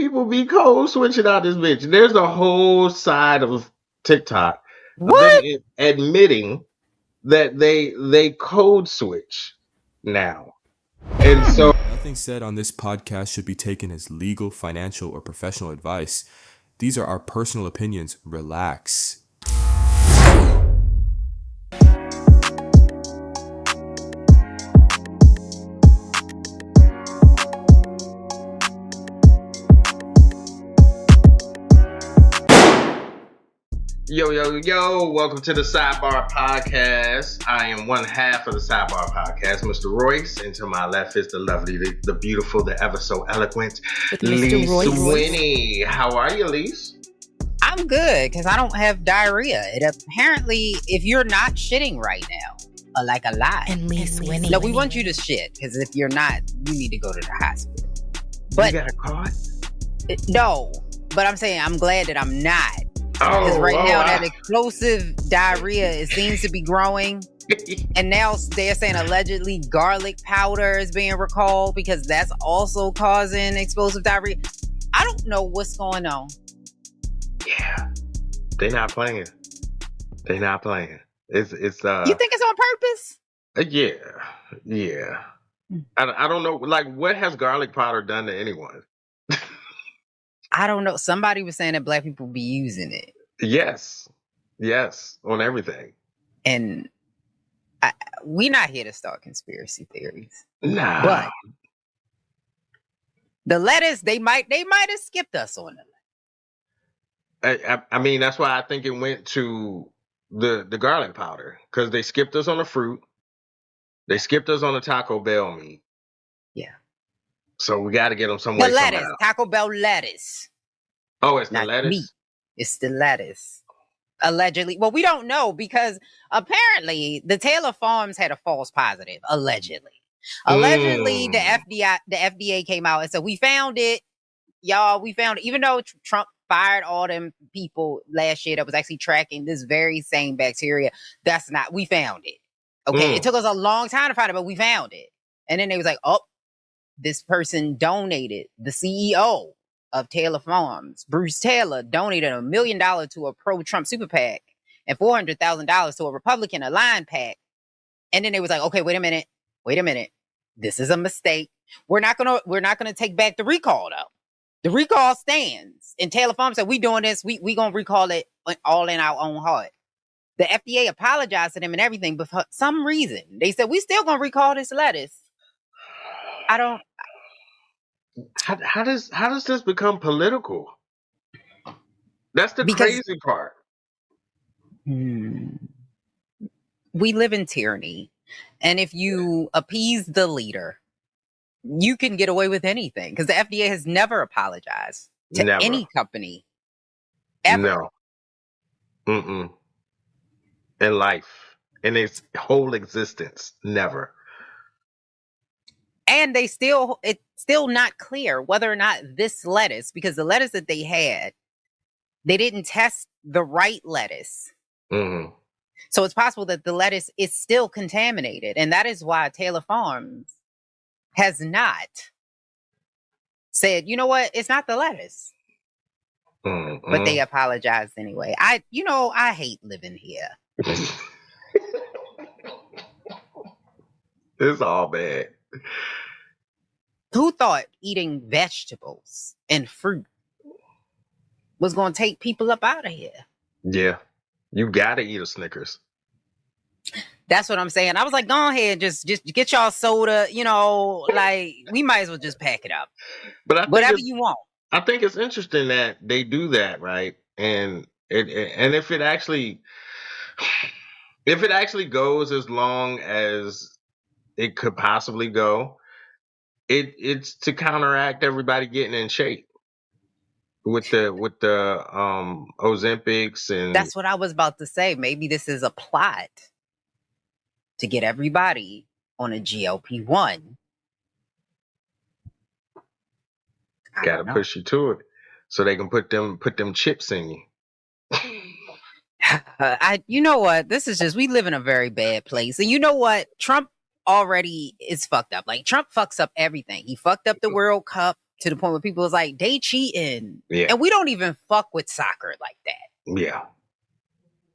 people be code switching out this bitch. There's a whole side of TikTok of them What? admitting that they code switch now. And so Nothing said on this podcast should be taken as legal, financial, or professional advice. These are our personal opinions. Relax. Yo, welcome to the Sidebar Podcast. I am one half of the Sidebar Podcast, Mr. Royce, and to my left is the lovely, the beautiful, the ever so eloquent Leise Winny. How are you, Leise? I'm good, because I don't have diarrhea. It apparently, if you're not shitting right now, like a lot. And Leise Winny. No, we want you to shit, because if you're not, you need to go to the hospital. But you got a card? No, but I'm saying I'm glad that I'm not. Because now that explosive diarrhea, it seems to be growing. And now they're saying allegedly garlic powder is being recalled because that's also causing explosive diarrhea. I don't know what's going on. Yeah. They're not playing. It's You think it's on purpose? Yeah. I don't know. Like, what has garlic powder done to anyone? I don't know. Somebody was saying that black people be using it. Yes, on everything. And we not here to start conspiracy theories. Nah. But the lettuce, they might have skipped us on it. I mean, that's why I think it went to the garlic powder, because they skipped us on the fruit. They skipped us on the Taco Bell meat. Yeah. So we got to get them some way. The lettuce, Taco Bell lettuce. Oh, it's not the lettuce? Meat. It's the lettuce. Allegedly. Well, we don't know because apparently the Taylor Farms had a false positive. Allegedly, the FDA came out and said, we found it. Y'all, we found it. Even though Trump fired all them people last year that was actually tracking this very same bacteria, we found it. Okay. It took us a long time to find it, but we found it. And then they was like, oh, this person donated, the CEO of Taylor Farms, Bruce Taylor, donated $1 million to a pro-Trump super PAC and $400,000 to a Republican aligned PAC. And then they was like, okay, wait a minute. This is a mistake. We're not gonna take back the recall though. The recall stands. And Taylor Farms said, we doing this. We gonna recall it all in our own heart. The FDA apologized to them and everything, but for some reason they said, we still gonna recall this lettuce. How does this become political? That's the crazy part. We live in tyranny. And if you appease the leader, you can get away with anything. Because the FDA has never apologized to any company. Ever. No. In life. In its whole existence. Never. And it's still not clear whether or not this lettuce, because the lettuce that they had, they didn't test the right lettuce. Mm-hmm. So it's possible that the lettuce is still contaminated. And that is why Taylor Farms has not said, you know what, it's not the lettuce. Mm-hmm. But they apologized anyway. I hate living here. It's all bad. Who thought eating vegetables and fruit was going to take people up out of here? Yeah. You got to eat a Snickers. That's what I'm saying. I was like, go ahead, just get y'all soda, like we might as well just pack it up. But whatever you want. I think it's interesting that they do that, right? And if it actually goes as long as it could possibly go, it's to counteract everybody getting in shape with the Ozempics. And that's what I was about to say. Maybe this is a plot to get everybody on a GLP-1. Gotta push you to it so they can put them chips in you. You know what? This is just, we live in a very bad place. And you know what? Trump already is fucked up. Like, Trump fucks up everything. He fucked up the World Cup. to the point where people was like, they cheating. Yeah. And we don't even fuck with soccer like that. Yeah.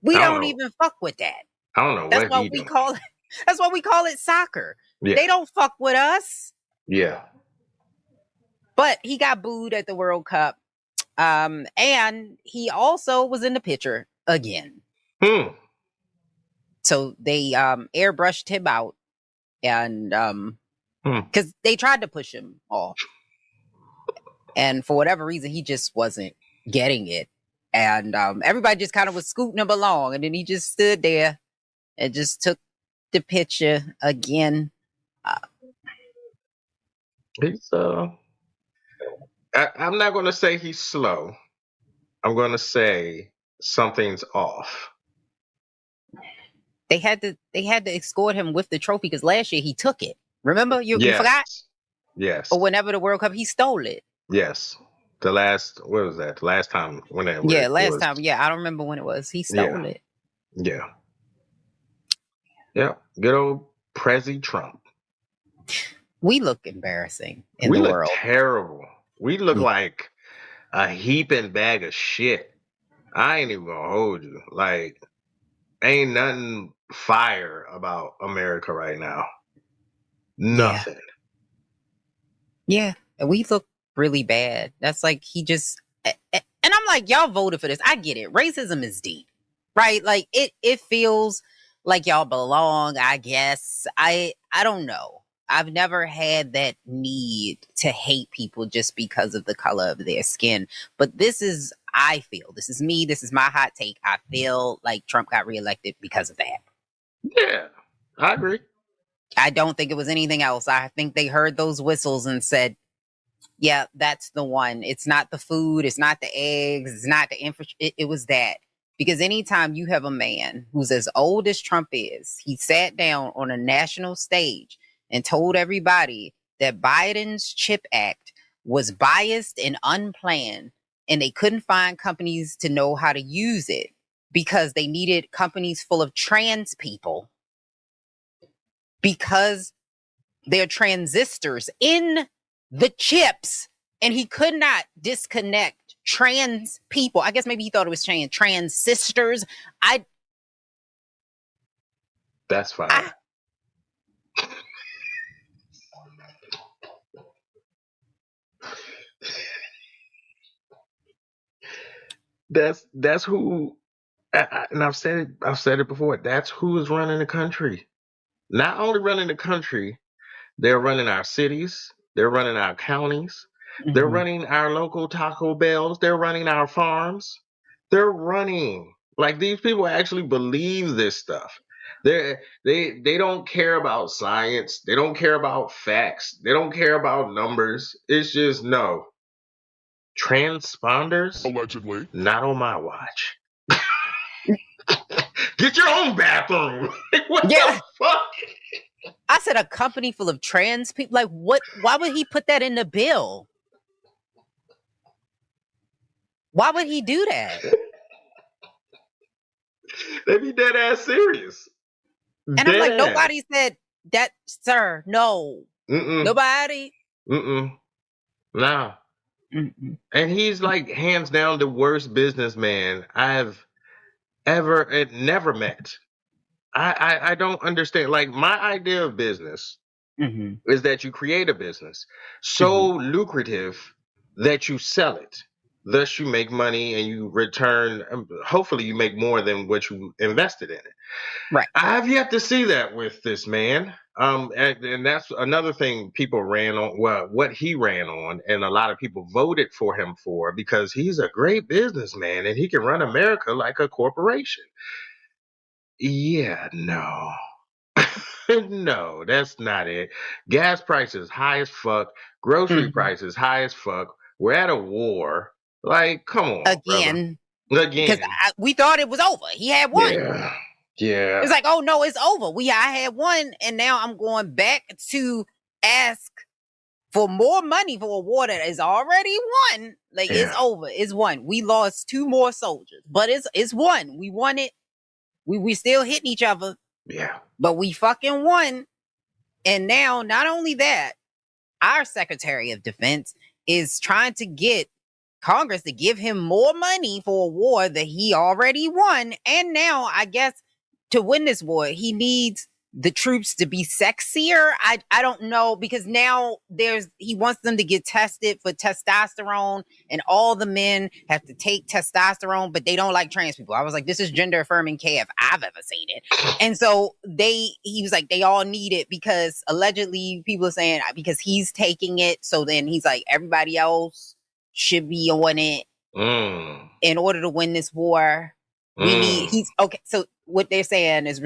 We I don't don't know. even fuck with that. I don't know That's what why he we doing. call it. That's why we call it soccer. Yeah. They don't fuck with us. Yeah. But he got booed at the World Cup. And he also was in the picture again. So they airbrushed him out, and because they tried to push him off. And for whatever reason, he just wasn't getting it. And everybody just kind of was scooting him along. And then he just stood there and just took the picture again. He's I'm not going to say he's slow. I'm going to say something's off. They had to escort him with the trophy because last year he took it. Remember? You forgot? Yes. Or whenever the World Cup, he stole it. Yes. What was that? The last time when it Yeah, last time. Yeah, I don't remember when it was. He stole it. Yeah. Yeah. Good old Prezi Trump. We look embarrassing in the world. We look terrible. We look like a heaping bag of shit. I ain't even gonna hold you. Like, ain't nothing fire about America right now. Nothing. Yeah. And we look really bad. That's like he just, and I'm like, y'all voted for this. I get it. Racism is deep, right? Like it feels like y'all belong, I guess. I don't know. I've never had that need to hate people just because of the color of their skin. But this is me. This is my hot take. I feel like Trump got reelected because of that. Yeah, I agree. I don't think it was anything else. I think they heard those whistles and said, yeah, that's the one. It's not the food. It's not the eggs. It's not the infrastructure. It was that. Because anytime you have a man who's as old as Trump is, he sat down on a national stage and told everybody that Biden's CHIP Act was biased and unplanned, and they couldn't find companies to know how to use it because they needed companies full of trans people because they're transistors in the chips, and he could not disconnect trans people. I guess maybe he thought it was trans sisters. That's fine. That's who, and I've said it before. That's who is running the country. Not only running the country, they're running our cities. They're running our counties. Mm-hmm. They're running our local Taco Bells. They're running our farms. They're running. Like, these people actually believe this stuff. They don't care about science. They don't care about facts. They don't care about numbers. It's just no. Transponders? Allegedly. Not on my watch. Get your own bathroom. What the fuck? I said a company full of trans people. Like, what? Why would he put that in the bill? Why would he do that? They be dead ass serious. And I'm like, nobody said that, sir. No. Mm-mm. Nobody. Mm-mm. Nah. Mm-mm. And he's like hands down the worst businessman I've never met. I don't understand. Like, my idea of business is that you create a business so lucrative that you sell it. Thus, you make money and you return. Hopefully, you make more than what you invested in it. Right. I have yet to see that with this man. And that's another thing people ran on. Well, what he ran on, and a lot of people voted for him for, because he's a great businessman and he can run America like a corporation. Yeah, no. No, that's not it. Gas prices high as fuck. Grocery prices high as fuck. We're at a war. Like, come on, again. Brother. Again. Because we thought it was over. He had one. Yeah. It's like, oh no, it's over. I had one, and now I'm going back to ask for more money for a war that is already won. Like, it's over. It's won. We lost 2 more soldiers, but it's won. We won it. We still hitting each other. Yeah. But we fucking won. And now, not only that, our Secretary of Defense is trying to get Congress to give him more money for a war that he already won. And now, I guess, to win this war, he needs the troops to be sexier. I don't know, because now he wants them to get tested for testosterone, and all the men have to take testosterone, but they don't like trans people. I was like, this is gender affirming K if I've ever seen it. And so he was like, they all need it because allegedly people are saying because he's taking it. So then he's like, everybody else should be on it in order to win this war. So what they're saying is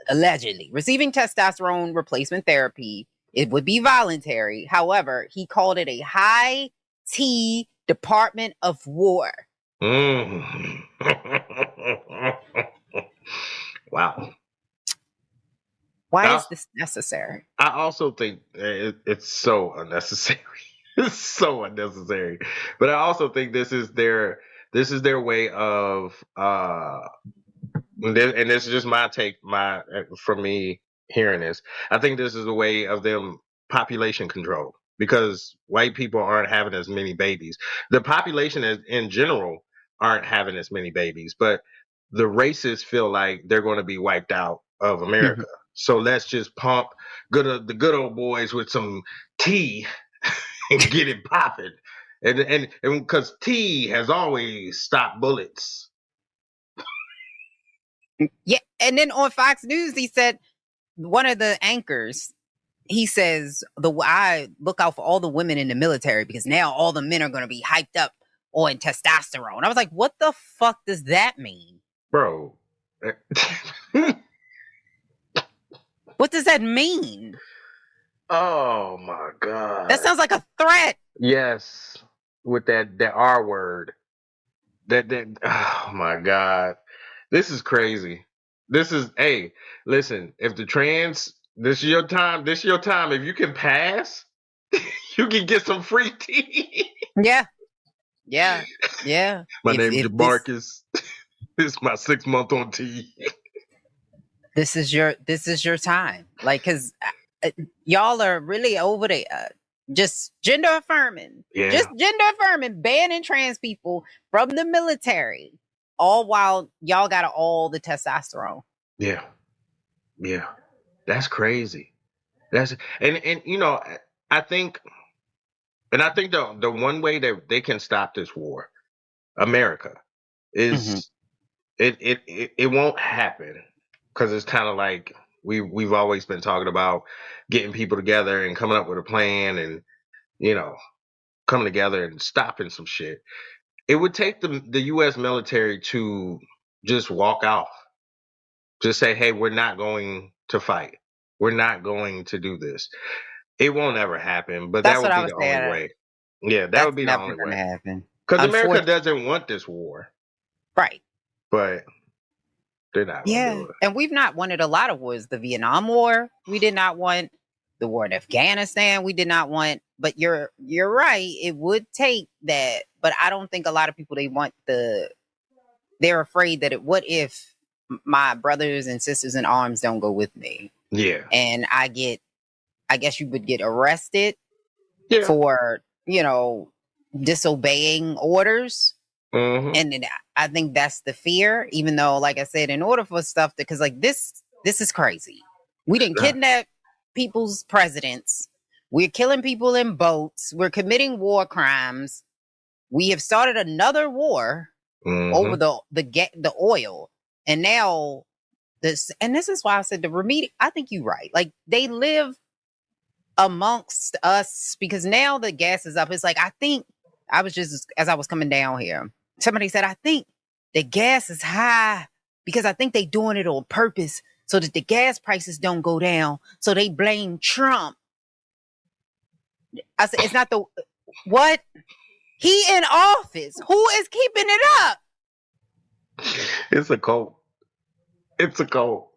allegedly receiving testosterone replacement therapy, it would be voluntary. However, he called it a high T Department of War. Wow. Why is this necessary? I also think it's so unnecessary. It's so unnecessary. But I also think this is their way of and this is just my take from me hearing this. I think this is a way of them population control, because white people aren't having as many babies. The population in general aren't having as many babies, but the racists feel like they're going to be wiped out of America. So let's just pump the good old boys with some tea and get it popping. And because tea has always stopped bullets. Yeah. And then on Fox News, he said, one of the anchors, he says, I look out for all the women in the military because now all the men are going to be hyped up on testosterone. I was like, what the fuck does that mean? Bro. What does that mean? Oh my God. That sounds like a threat. Yes. With that R word. That oh my God. This is crazy. Hey, listen, if the trans, this is your time. If you can pass, you can get some free tea. Yeah. My name's Jamarcus. This is my 6 month on tea. This is your time. Like, cause y'all are really over there. Just gender affirming. Yeah. Just gender affirming, banning trans people from the military. All while y'all got all the testosterone. Yeah. That's crazy. And you know, I think the one way that they can stop this war, America, is it won't happen, because it's kind of like we've always been talking about getting people together and coming up with a plan and, you know, coming together and stopping some shit. It would take the U.S. military to just walk off. Just say, hey, we're not going to fight. We're not going to do this. It won't ever happen, but that would be the only way. Yeah, that would be the only way. Happen. Because America doesn't want this war. Right. But they're not going to do it. And we've not wanted a lot of wars. The Vietnam War, we did not want. The war in Afghanistan, we did not want. But you're right. It would take that. But I don't think a lot of people, they're afraid that what if my brothers and sisters in arms don't go with me? Yeah. And I guess you would get arrested for, disobeying orders. Mm-hmm. And then I think that's the fear, even though, like I said, in order for stuff to, because like this is crazy. We didn't kidnap people's presidents. We're killing people in boats. We're committing war crimes. We have started another war over the oil. And now this is why I said I think you're right. Like, they live amongst us, because now the gas is up. It's like, I think as I was coming down here, somebody said, I think the gas is high because I think they doing it on purpose so that the gas prices don't go down. So they blame Trump. I said, it's not what? He in office. Who is keeping it up? It's a cult. It's a cult.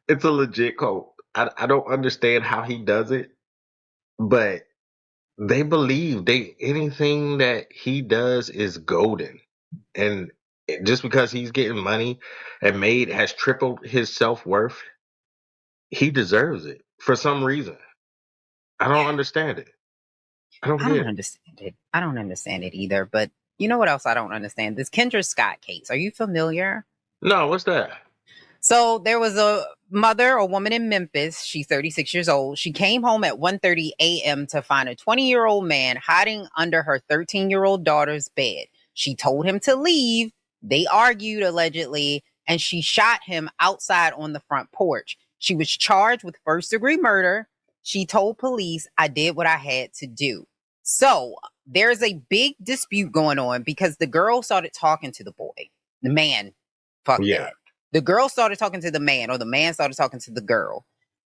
It's a legit cult. I don't understand how he does it, but they believe anything that he does is golden. And just because he's getting money and has tripled his self-worth, he deserves it for some reason. I don't understand it. I don't I get don't it. understand it. I don't understand it either. But you know what else I don't understand? This Kendra Scott case. Are you familiar? No, what's that? So there was a mother or woman in Memphis. She's 36 years old. She came home at 1:30 a.m. to find a 20-year-old man hiding under her 13-year-old daughter's bed. She told him to leave. They argued allegedly, and she shot him outside on the front porch. She was charged with first-degree murder. She told police, "I did what I had to do." So there's a big dispute going on because the girl started talking to the boy. The man, fuck Yeah. that. The girl started talking to the man, or the man started talking to the girl.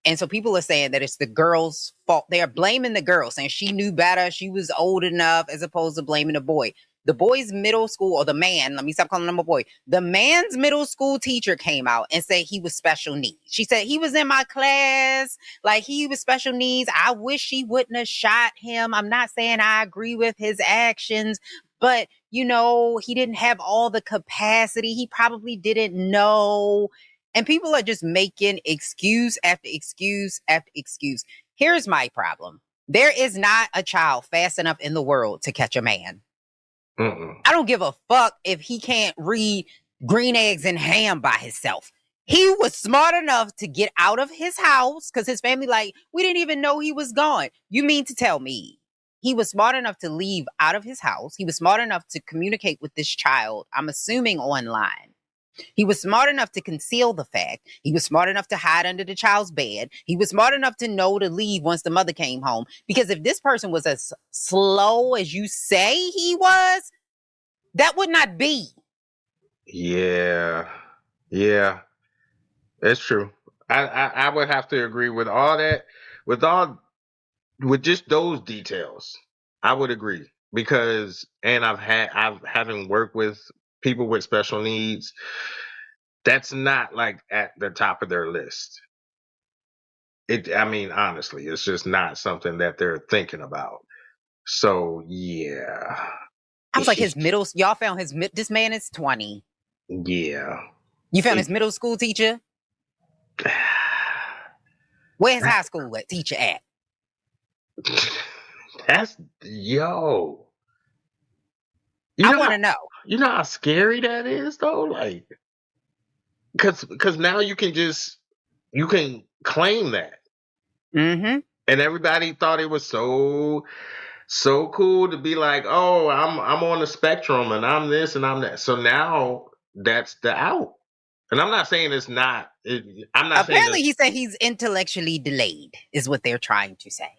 And so people are saying that it's the girl's fault. They are blaming the girl, saying she knew better, she was old enough, as opposed to blaming the boy. The boy's middle school, or the man, let me stop calling him a boy. The man's middle school teacher came out and said he was special needs. She said he was in my class, like he was special needs. I wish he wouldn't have shot him. I'm not saying I agree with his actions, but you know, he didn't have all the capacity. He probably didn't know. And people are just making excuse after excuse after excuse. Here's my problem. There is not a child fast enough in the world to catch a man. Mm-mm. I don't give a fuck if he can't read green eggs and ham by himself. He was smart enough to get out of his house because his family, like, we didn't even know he was gone. You mean to tell me he was smart enough to leave out of his house? He was smart enough to communicate with this child, I'm assuming online. He was smart enough to conceal the fact. He was smart enough to hide under the child's bed. He was smart enough to know to leave once the mother came home. Because if this person was as slow as you say he was, that would not be. Yeah. Yeah. It's true. I would have to agree with all that. With just those details, I would agree because, and I've having worked with people with special needs. That's not like at the top of their list. I mean, honestly, it's just not something that they're thinking about. So yeah, I was like, y'all found this man is 20. yeah. You found his middle school teacher? Where's high school teacher at? That's yo. I want to know. You know how scary that is, though. Like, because now you can claim that, Mm-hmm. and everybody thought it was so cool to be like, oh, I'm on the spectrum, and I'm this and I'm that. So now that's the out. And I'm not saying it's not. I'm not saying Apparently, he said he's intellectually delayed, is what they're trying to say.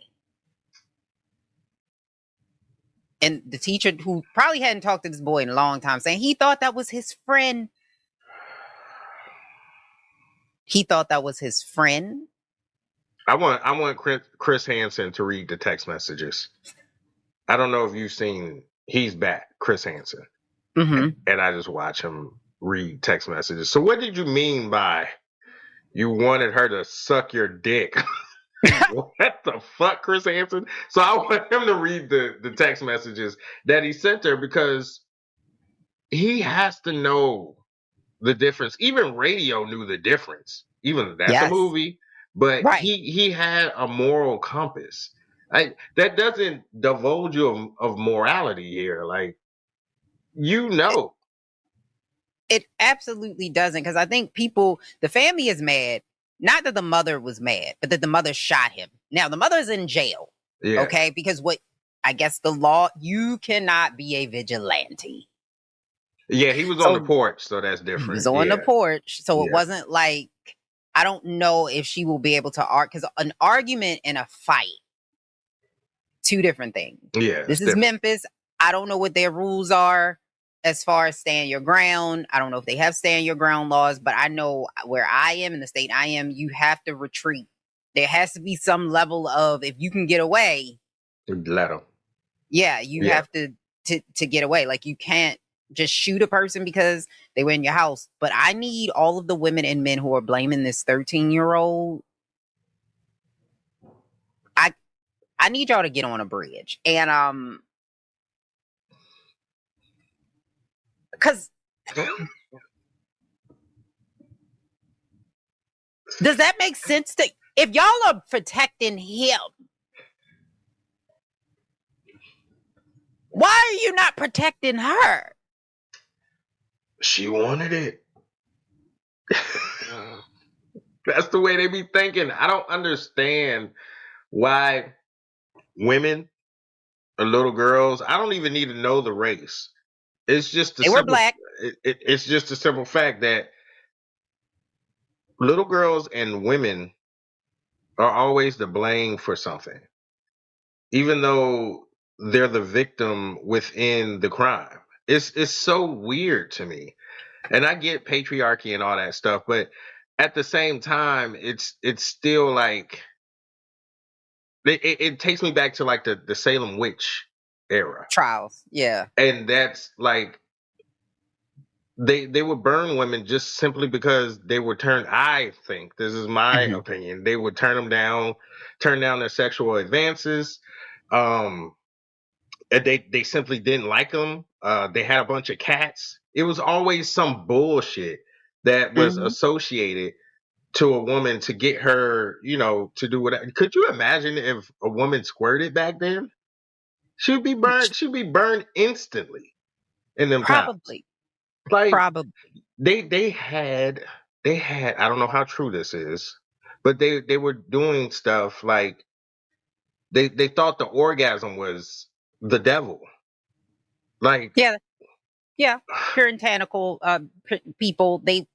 And the teacher, who probably hadn't talked to this boy in a long time, saying he thought that was his friend. He thought that was his friend. I want Chris Hansen to read the text messages. I don't know if you've seen. He's back, Chris Hansen, and I just watch him read text messages. So what did you mean by you wanted her to suck your dick? What the fuck, Chris Hansen? So I want him to read the text messages that he sent her because he has to know the difference. Even radio knew the difference. Even that's a movie, but right. he had a moral compass. That doesn't divulge you of morality here. Like, you know. It absolutely doesn't, because I think the family is mad. Not that the mother was mad, but that the mother shot him. Now, the mother's in jail, okay? Because I guess the law, you cannot be a vigilante. Yeah, he was on the porch, so that's different. He was on the porch, so it wasn't like, I don't know if she will be able to argue, because an argument and a fight, two different things. Yeah. This is Memphis. I don't know what their rules are as far as stand your ground. I don't know if they have stand your ground laws, but I know where I am, in the state I am, you have to retreat. There has to be some level of, if you can get away, let them. Yeah, you have to get away. Like, you can't just shoot a person because they were in your house. But I need all of the women and men who are blaming this 13-year-old. I need y'all to get on a bridge. And because does that make sense to, if y'all are protecting him, Why are you not protecting her? She wanted it. That's the way they be thinking. I don't understand why women or little girls, I don't even need to know the race. It's just a They were simple black. it's just a simple fact that little girls and women are always to blame for something, even though they're the victim within the crime. It's so weird to me. And I get patriarchy and all that stuff, but at the same time, it's still like it takes me back to like the Salem witch era. Trials. Yeah. And that's like they would burn women just simply because they were turned. I think this is my opinion. They would turn down their sexual advances. And they simply didn't like them. They had a bunch of cats. It was always some bullshit that was associated to a woman to get her, to do whatever. Could you imagine if a woman squirted back then? She'd be burned. She'd be burned instantly in them times. Like Probably. they had. I don't know how true this is, but they were doing stuff like they thought the orgasm was the devil. Like Yeah. Puritanical people. They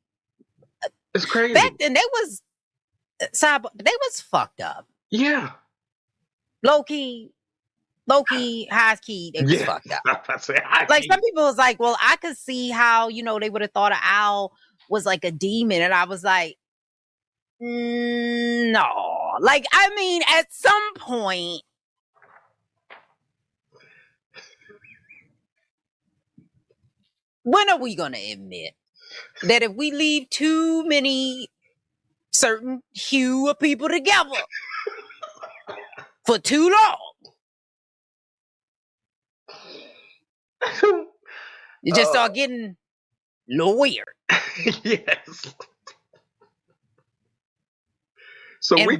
it's crazy. back then they was fucked up. Yeah. Low key, high key, they was fucked up. Like some people was like, well, I could see how, they would have thought an owl was like a demon. And I was like, no. Like, I mean, at some point, when are we going to admit that if we leave too many certain hue of people together for too long, you just start getting a little weird. Yes. So and we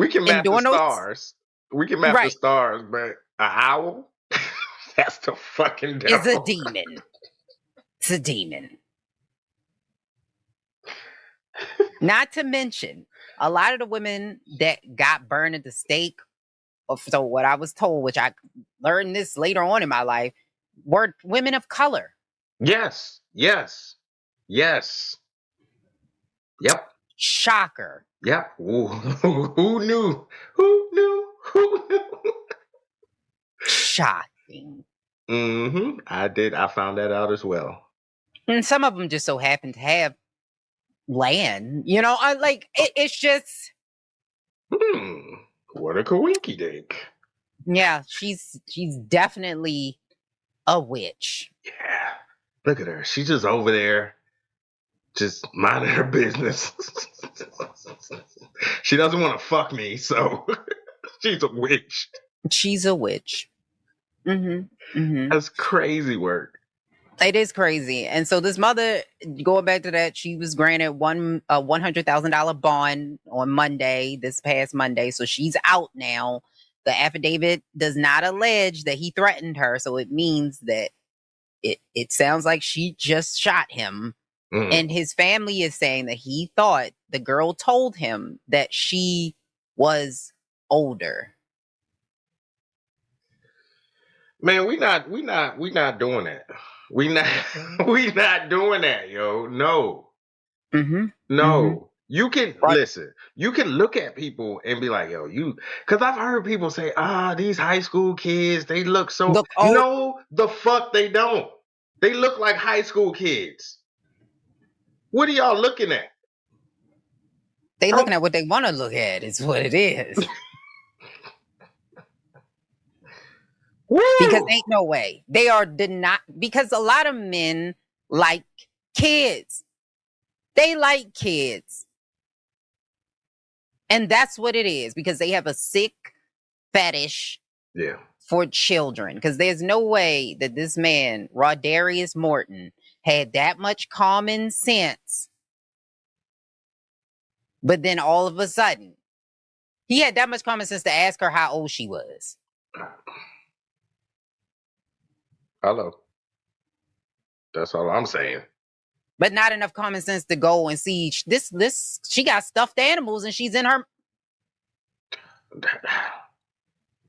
can map the stars. We can map the stars, but an owl, that's the fucking devil. It's a demon. It's a demon. Not to mention, a lot of the women that got burned at the stake, so what I was told, which I learned this later on in my life, were women of color. Yes. Yep. Shocker. Yep. Who knew? Who knew? Shocking. I did. I found that out as well. And some of them just so happen to have land. It's just. What a coinky dink. Yeah, she's definitely a witch. Yeah. Look at her. She's just over there, just minding her business. She doesn't want to fuck me, so she's a witch. She's a witch. That's crazy work. It is crazy. And so this mother, going back to that, she was granted $100,000 bond on Monday, this past Monday. So she's out now. The affidavit does not allege that he threatened her. So it means that it sounds like she just shot him. And his family is saying that he thought the girl told him that she was older. Man, we not doing that. We not doing that, yo. No. No. You can listen. You can look at people and be like, yo, because I've heard people say, these high school kids, they look so. No, the fuck they don't. They look like high school kids. What are y'all looking at? They looking at what they want to look at. Is what it is. Because ain't no way. They are not, because a lot of men like kids. They like kids. And that's what it is, because they have a sick fetish for children. Because there's no way that this man, Rodarius Morton, had that much common sense. But then all of a sudden, he had that much common sense to ask her how old she was. Hello. That's all I'm saying. But not enough common sense to go and see this. She got stuffed animals and she's in her.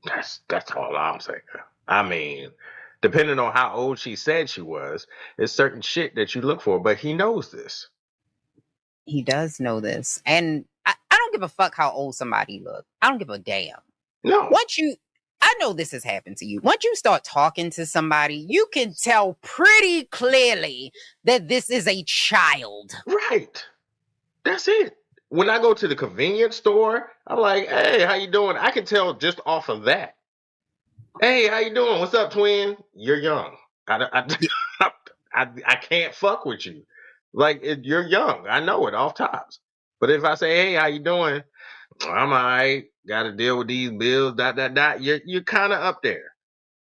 That's all I'm saying. I mean, depending on how old she said she was, there's certain shit that you look for, but he knows this. He does know this. And I don't give a fuck how old somebody look. I don't give a damn. No. I know this has happened to you. Once you start talking to somebody, you can tell pretty clearly that this is a child. Right. That's it. When I go to the convenience store, I'm like, hey, how you doing? I can tell just off of that. Hey, how you doing? What's up, twin? You're young. I can't fuck with you. Like, you're young. I know it off tops. But if I say, hey, how you doing? I'm all right. Got to deal with these bills, You're kind of up there.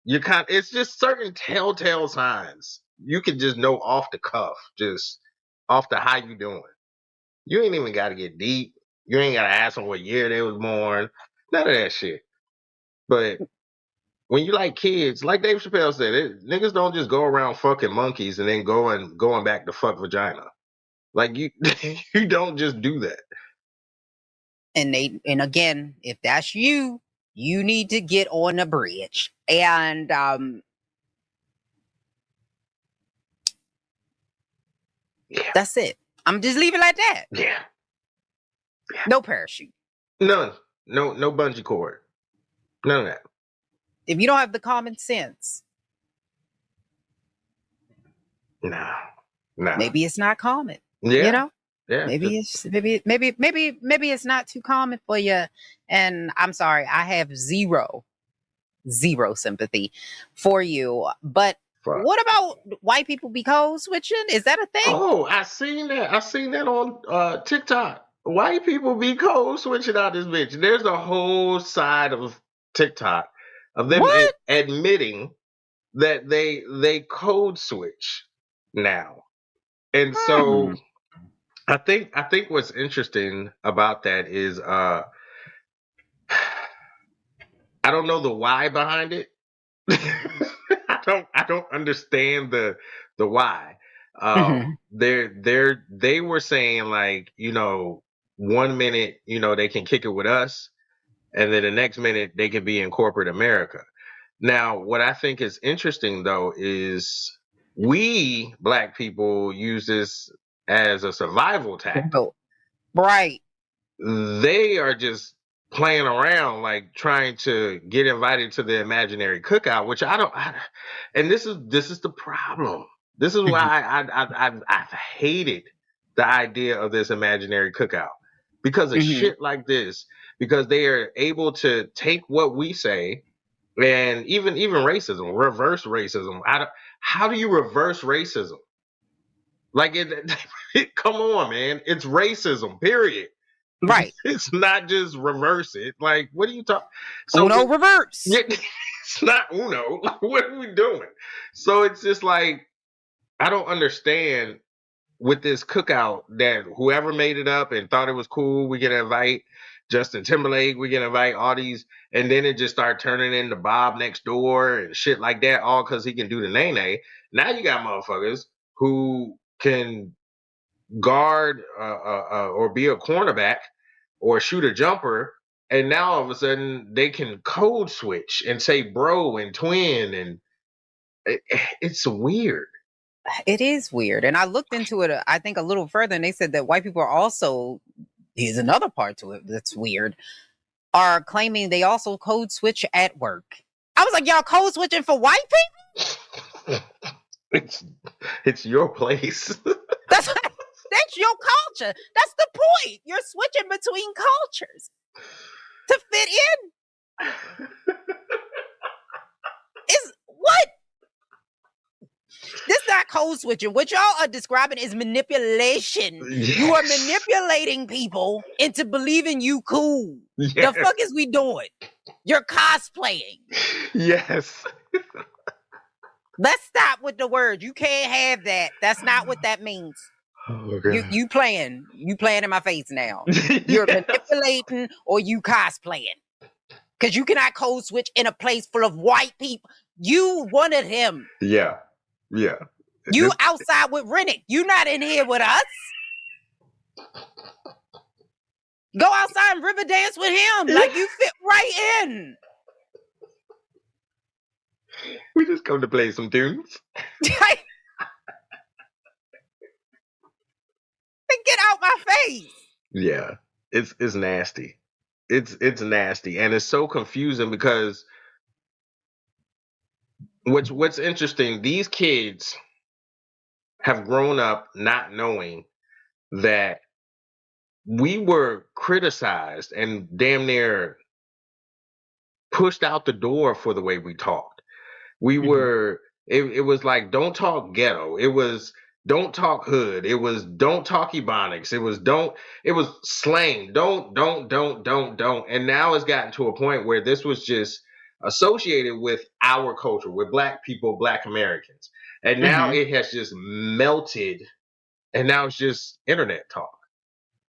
It's just certain telltale signs. You can just know off the cuff, just off the how you doing. You ain't even got to get deep. You ain't got to ask them what year they was born. None of that shit. But when you like kids, like Dave Chappelle said, niggas don't just go around fucking monkeys and then going back to fuck vagina. Like you, you don't just do that. And again, if that's you, you need to get on a bridge. And that's it. I'm just leave it like that. Yeah. No parachute. None. No bungee cord. None of that. If you don't have the common sense, nah. Maybe it's not common. Yeah. You know? Yeah. Maybe it's not too common for you. And I'm sorry, I have zero sympathy for you. But what about white people be code switching? Is that a thing? Oh, I seen that on TikTok. White people be code switching out this bitch. There's a whole side of TikTok of them admitting that they code switch now. And so I think what's interesting about that is I don't know the why behind it. I don't understand the why. They were saying, like, 1 minute, they can kick it with us, and then the next minute they can be in corporate America. Now, what I think is interesting though is we black people use this as a survival tactic. Right. They are just playing around, like trying to get invited to the imaginary cookout, which and this is the problem. This is why I've hated the idea of this imaginary cookout, because of shit like this, because they are able to take what we say, and even racism, reverse racism. How do you reverse racism? Like, come on, man. It's racism, period. Right. It's not just reverse it. Like, what are you talking? Uno reverse. It's not Uno. What are we doing? So it's just like, I don't understand with this cookout that whoever made it up and thought it was cool, we can invite Justin Timberlake, we can invite all these, and then it just started turning into Bob Next Door and shit like that, all because he can do the nay-nay. Now you got motherfuckers who can guard or be a cornerback or shoot a jumper, and now all of a sudden they can code switch and say bro and twin, and it's weird. It is weird. And I looked into it, I think, a little further, and they said that white people are also, here's another part to it that's weird, are claiming they also code switch at work. I was like, y'all code switching for white people? It's your place. That's your culture. That's the point. You're switching between cultures to fit in. Is what? This not code switching. What y'all are describing is manipulation. Yes. You are manipulating people into believing you cool. Yes. The fuck is we doing? You're cosplaying. Yes. Let's stop with the word. You can't have that. That's not what that means. Oh, you playing in my face now. You're manipulating or you cosplaying. Because you cannot code switch in a place full of white people. You one of them. Yeah. You outside with Rennick. You not in here with us. Go outside and river dance with him. Like, you fit right in. We just come to play some tunes. Get out my face. Yeah. It's nasty. It's nasty. And it's so confusing because what's interesting, these kids have grown up not knowing that we were criticized and damn near pushed out the door for the way we talked. We were, it was like, don't talk ghetto. It was, don't talk hood. It was, don't talk Ebonics. It was slang. Don't. And now it's gotten to a point where this was just associated with our culture, with Black people, Black Americans. And now it has just melted. And now it's just internet talk.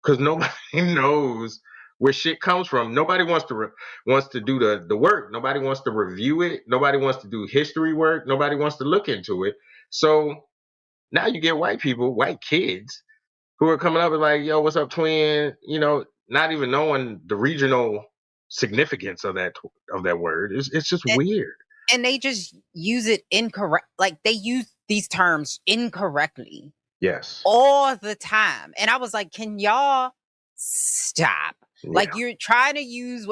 Because nobody knows where shit comes from. Nobody wants to do the work. Nobody wants to review it. Nobody wants to do history work. Nobody wants to look into it. So now you get white people, white kids, who are coming up and like, yo, what's up, twin? You know, not even knowing the regional significance of that word. It's just weird. And they just use it incorrect. Like, they use these terms incorrectly. Yes. All the time. And I was like, can y'all stop? Yeah. Like, you're trying to use,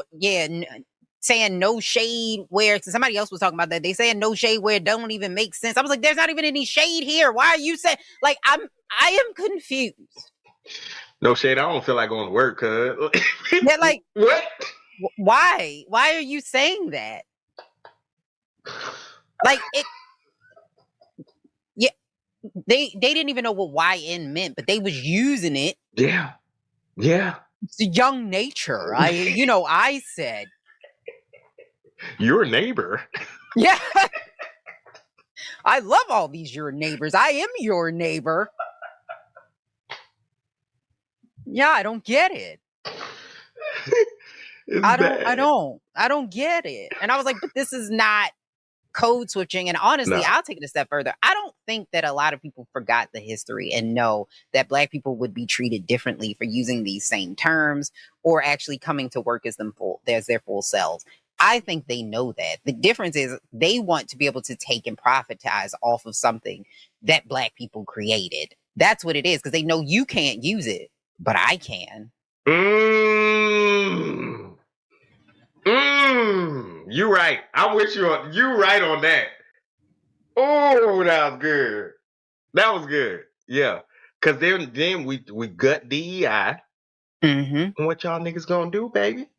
saying no shade where somebody else was talking about that. They saying no shade where it don't even make sense. I was like, there's not even any shade here. Why are you saying, like, I am confused. No shade. I don't feel like going to work, cuz. They're like, what? Why? Why are you saying that? Like, it. Yeah. They didn't even know what YN meant, but they was using it. Yeah. It's the young nature. I said. Your neighbor. Yeah. I love all these your neighbors. I am your neighbor. Yeah, I don't get it. I don't get it. And I was like, but this is not code switching. And honestly, I'll take it a step further. I don't think that a lot of people forgot the history and know that Black people would be treated differently for using these same terms or actually coming to work as their full selves. I think they know that. The difference is they want to be able to take and profitize off of something that Black people created. That's what it is, because they know you can't use it, but I can. You right. I'm with you on. You right on that. Oh, that was good. That was good. Yeah, because then we gut DEI. And what y'all niggas gonna do, baby?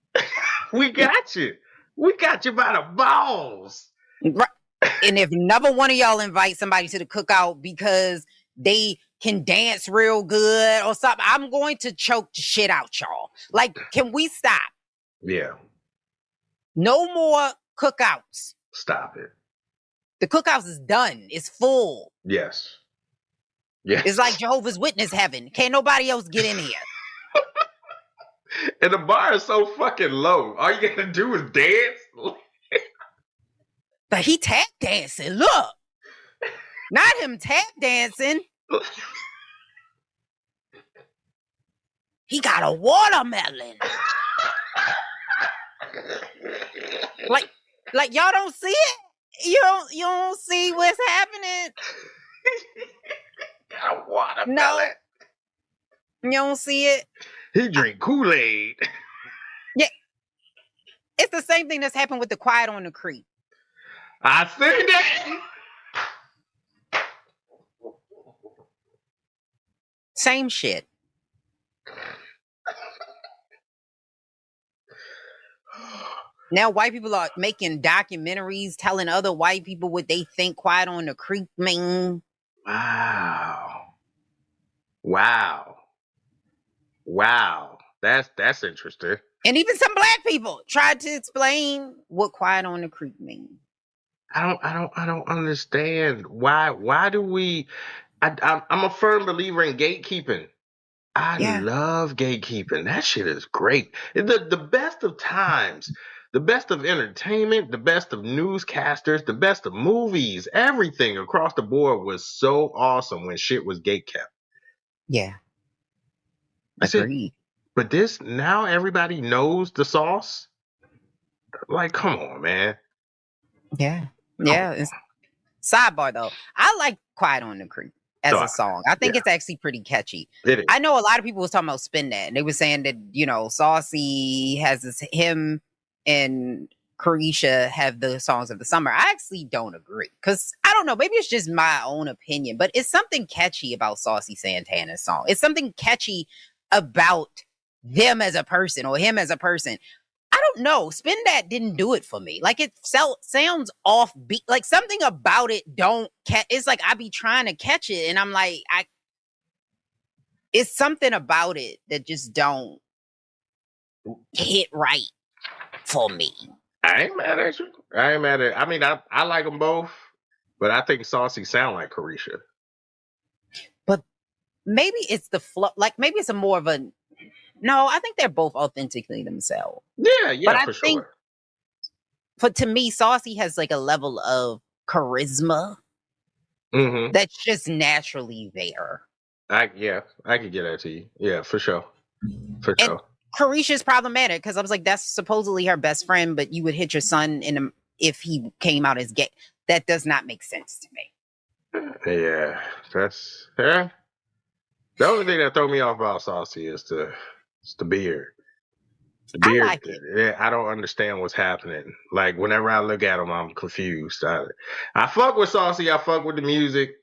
We got you. We got you by the balls. Right. And if another one of y'all invite somebody to the cookout because they can dance real good or something, I'm going to choke the shit out y'all. Like, can we stop? Yeah. No more cookouts. Stop it. The cookouts is done. It's full. Yes. It's like Jehovah's Witness heaven. Can't nobody else get in here. And the bar is so fucking low. All you gotta do is dance. But he tap dancing. Look. Not him tap dancing. He got a watermelon. Like y'all don't see it? You don't see what's happening? Got a watermelon. No. You don't see it? He drink Kool-Aid. Yeah. It's the same thing that's happened with the Quiet on the Creek. I see that. Same shit. Now white people are making documentaries telling other white people what they think Quiet on the Creek mean. Wow. That's interesting. And even some Black people tried to explain what Quiet on the Creek mean. I don't understand. Why do we? I'm a firm believer in gatekeeping. I love gatekeeping. That shit is great. The best of times, the best of entertainment, the best of newscasters, the best of movies. Everything across the board was so awesome when shit was gatekept. Yeah. I said, Agreed. but this, now everybody knows the sauce. Like, come on, man. Yeah. Yeah. Sidebar though, I like Quiet on the Creek as a song. I think it's actually pretty catchy. It is. I know a lot of people was talking about Spin That, and they were saying that, you know, Saucy has him and Carisha have the songs of the summer. I actually don't agree, because I don't know, maybe it's just my own opinion, but it's something catchy about Saucy Santana's song. It's something catchy about them as a person, or him as a person. I don't know. Spin That didn't do it for me. Like, it sounds offbeat. Like, something about it don't catch. It's like I be trying to catch it, and I'm like, it's something about it that just don't hit right for me. I ain't mad at you. I mean, I like them both, but I think Saucy sound like Carisha. But maybe it's the flow. Like, maybe it's a more of a. No, I think they're both authentically themselves. Yeah, but for think, sure. But to me, Saucy has like a level of charisma Mm-hmm. that's just naturally there. I could get that to you. Yeah, for sure. For sure. Carisha's problematic because I was like, that's supposedly her best friend, but you would hit your son if he came out as gay. That does not make sense to me. Yeah, that's The only thing that throw me off about Saucy is the beard. The beard. I like it. I don't understand what's happening. Like, whenever I look at him, I'm confused. I fuck with Saucy. I fuck with the music.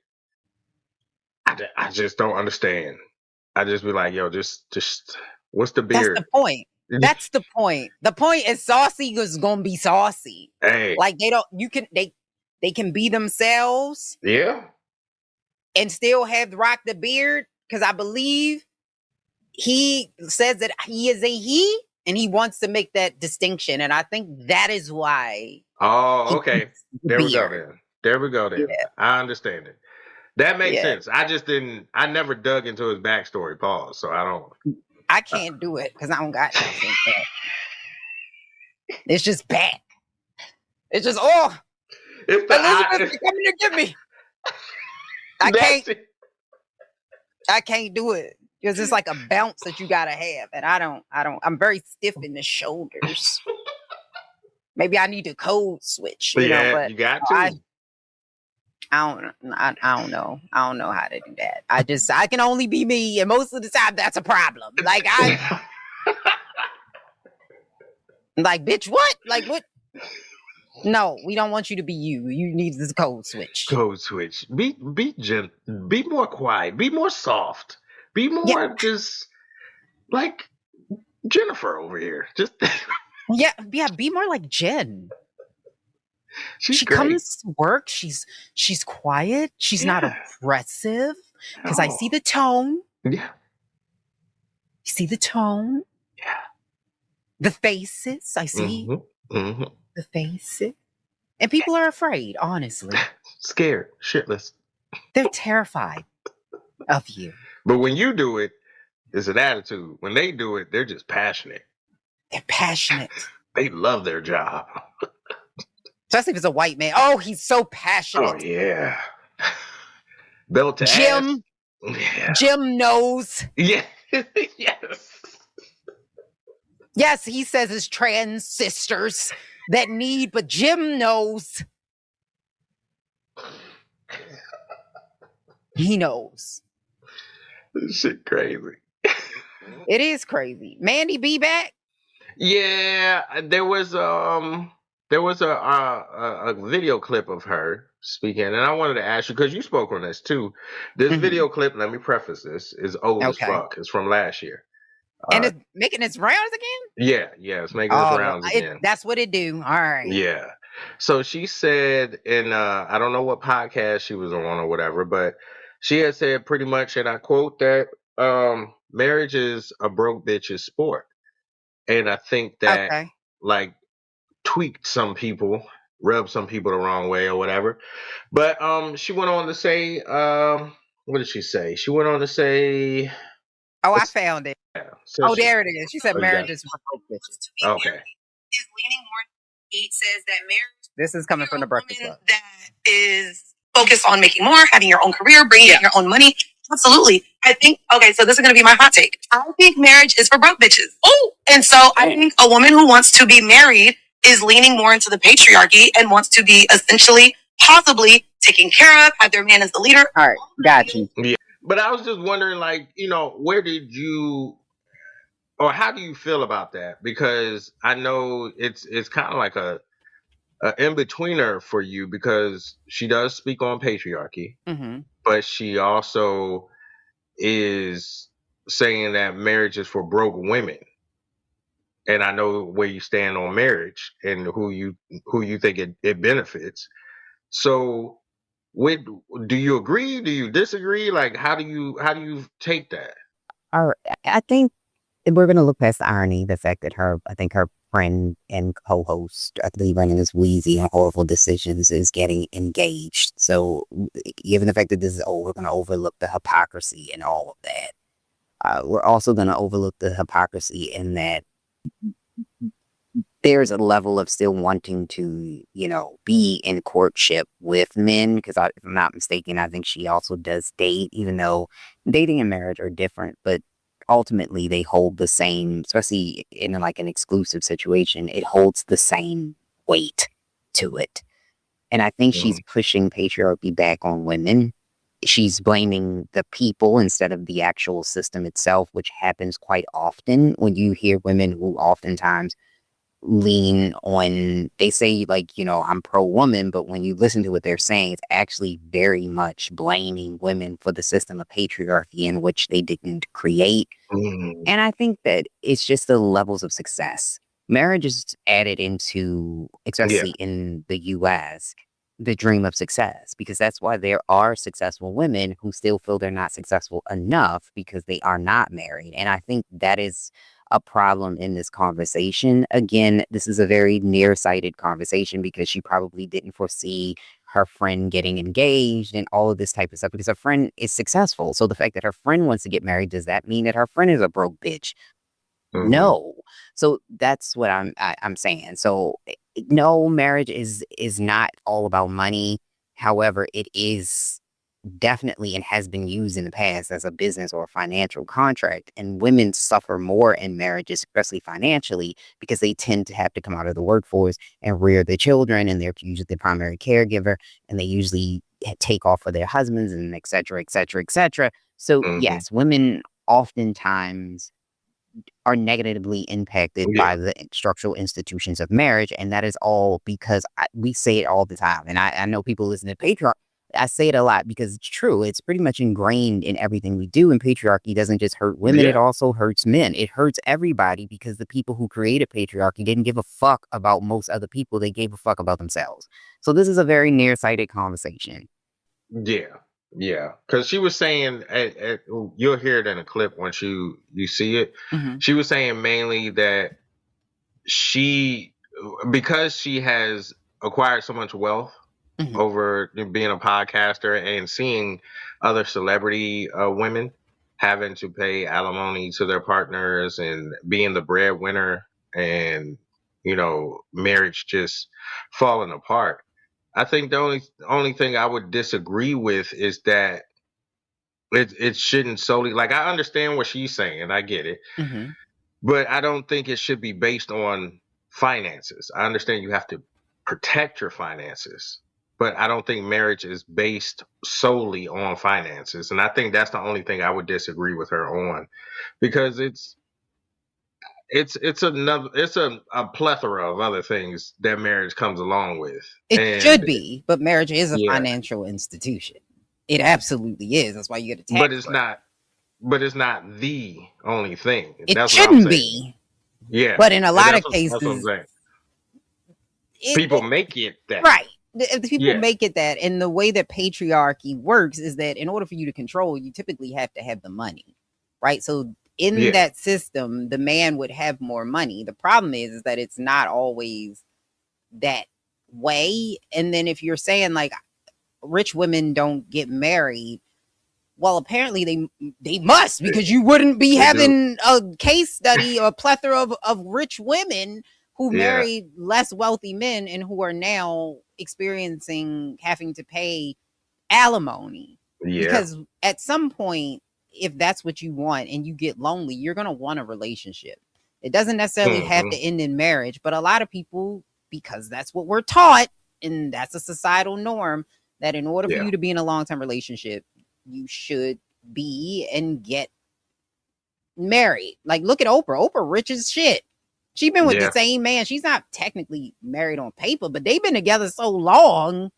I just don't understand. I just be like, yo, just what's the beard? That's the point. That's the point. The point is Saucy is gonna be saucy. Hey, like they can be themselves. Yeah. And still have rock the beard, because I believe he says that he is a he, and he wants to make that distinction, and I think that is why. Oh, okay. There we go then. Yeah. I understand it. That makes sense. I never dug into his backstory, pause, so I can't do it because I don't got nothing. It's just bad. It's just, Elizabeth coming to get me. I can't do it because it's like a bounce that you gotta have, and I'm very stiff in the shoulders. Maybe I need a code switch, but you got to. I don't know. I don't know how to do that. I can only be me, and most of the time that's a problem. Like, like, bitch, what? Like, what? No, we don't want you to be you. You need this code switch. Code switch. Be gentle. Be more quiet. Be more soft. Be more just like Jennifer over here. Just Be more like Jen. She great. comes to work. She's quiet. She's not aggressive. Because I see the tone. Yeah. You see the tone. Yeah. The faces. I see the faces. And people are afraid, honestly. Scared. Shitless. They're terrified of you. But when you do it, it's an attitude. When they do it, they're just passionate. They're passionate. They love their job. Especially if it's a white man. Oh, he's so passionate. Oh, yeah. Belt to Jim. ass. Yeah. Jim knows. Yeah. Yes. Yes, he says his trans sisters that need, but Jim knows. He knows. This shit crazy. It is crazy. Mandy B back? Yeah, there was a video clip of her speaking, and I wanted to ask you, because you spoke on this too. This video clip, let me preface this, is old as fuck. It's from last year. And it's making its rounds again? Yeah, it's making its rounds again. That's what it do. All right. Yeah. So she said in I don't know what podcast she was on or whatever, but she had said pretty much, and I quote, that marriage is a broke bitch's sport. And I think that like tweaked some people, rubbed some people the wrong way or whatever. But she went on to say, what did she say? She went on to say, I found it. So there it is. She said marriage is for broke bitches. Okay. Is leaning more He says that marriage. This is coming from the Breakfast Club. That is focused on making more, having your own career, bringing in your own money. Absolutely. I think, okay, so this is going to be my hot take. I think marriage is for broke bitches. Oh, and so I think a woman who wants to be married is leaning more into the patriarchy and wants to be essentially, possibly taken care of, have their man as the leader. All right, got you. Yeah. But I was just wondering, like, where did you, or how do you feel about that? Because I know it's kind of like a in-betweener for you, because she does speak on patriarchy, but she also is saying that marriage is for broke women. And I know where you stand on marriage and who you think it benefits. So, do you agree? Do you disagree? Like, how do you take that? I think we're going to look past the irony, the fact that I think her friend and co-host, I believe her name is Wheezy on Horrible Decisions, is getting engaged. So, given the fact that this is, we're going to overlook the hypocrisy and all of that. We're also going to overlook the hypocrisy in that there's a level of still wanting to, be in courtship with men. Because if I'm not mistaken, I think she also does date, even though dating and marriage are different. But ultimately, they hold the same, especially in like an exclusive situation, it holds the same weight to it. And I think she's pushing patriarchy back on women. She's blaming the people instead of the actual system itself, which happens quite often when you hear women who oftentimes lean on, they say like, I'm pro-woman, but when you listen to what they're saying, it's actually very much blaming women for the system of patriarchy in which they didn't create. And I think that it's just the levels of success. Marriage is added into, especially in the US, the dream of success, because that's why there are successful women who still feel they're not successful enough because they are not married. And I think that is a problem in this conversation. Again, this is a very nearsighted conversation because she probably didn't foresee her friend getting engaged and all of this type of stuff because her friend is successful. So the fact that her friend wants to get married, does that mean that her friend is a broke bitch? No. So that's what I'm saying. So no, marriage is not all about money. However, it is definitely and has been used in the past as a business or a financial contract. And women suffer more in marriages, especially financially, because they tend to have to come out of the workforce and rear their children, and they're usually the primary caregiver, and they usually take off for their husbands, and et cetera, et cetera, et cetera. So yes, women oftentimes are negatively impacted by the structural institutions of marriage. And that is all because we say it all the time. And I know people listen to patriarchy. I say it a lot because it's true. It's pretty much ingrained in everything we do. And patriarchy doesn't just hurt women. It also hurts men. It hurts everybody because the people who created patriarchy didn't give a fuck about most other people. They gave a fuck about themselves. So this is a very nearsighted conversation. Yeah, because she was saying, you'll hear it in a clip once you see it. She was saying mainly that because she has acquired so much wealth over being a podcaster and seeing other celebrity women having to pay alimony to their partners and being the breadwinner, and marriage just falling apart. I think the only thing I would disagree with is that it shouldn't solely, like, I understand what she's saying, I get it, but I don't think it should be based on finances. I understand you have to protect your finances, but I don't think marriage is based solely on finances, and I think that's the only thing I would disagree with her on, because it's a plethora of other things that marriage comes along with. It should be, but marriage is a financial institution. It absolutely is. That's why you get a tax. But it's not the only thing. It shouldn't be. Yeah. But in a lot of cases, that's what I'm saying. People make it that. Right. People make it that. And the way that patriarchy works is that in order for you to control, you typically have to have the money. Right. So in that system, the man would have more money. The problem is that it's not always that way. And then if you're saying like rich women don't get married, well, apparently they must, because you wouldn't be having a case study or a plethora of rich women who married less wealthy men and who are now experiencing having to pay alimony. Yeah. Because at some point, if that's what you want and you get lonely, you're going to want a relationship. It doesn't necessarily have to end in marriage, but a lot of people, because that's what we're taught, and that's a societal norm, that in order for you to be in a long-term relationship, you should be and get married. Like, look at Oprah. Oprah rich as shit. She's been with the same man. She's not technically married on paper, but they've been together so long.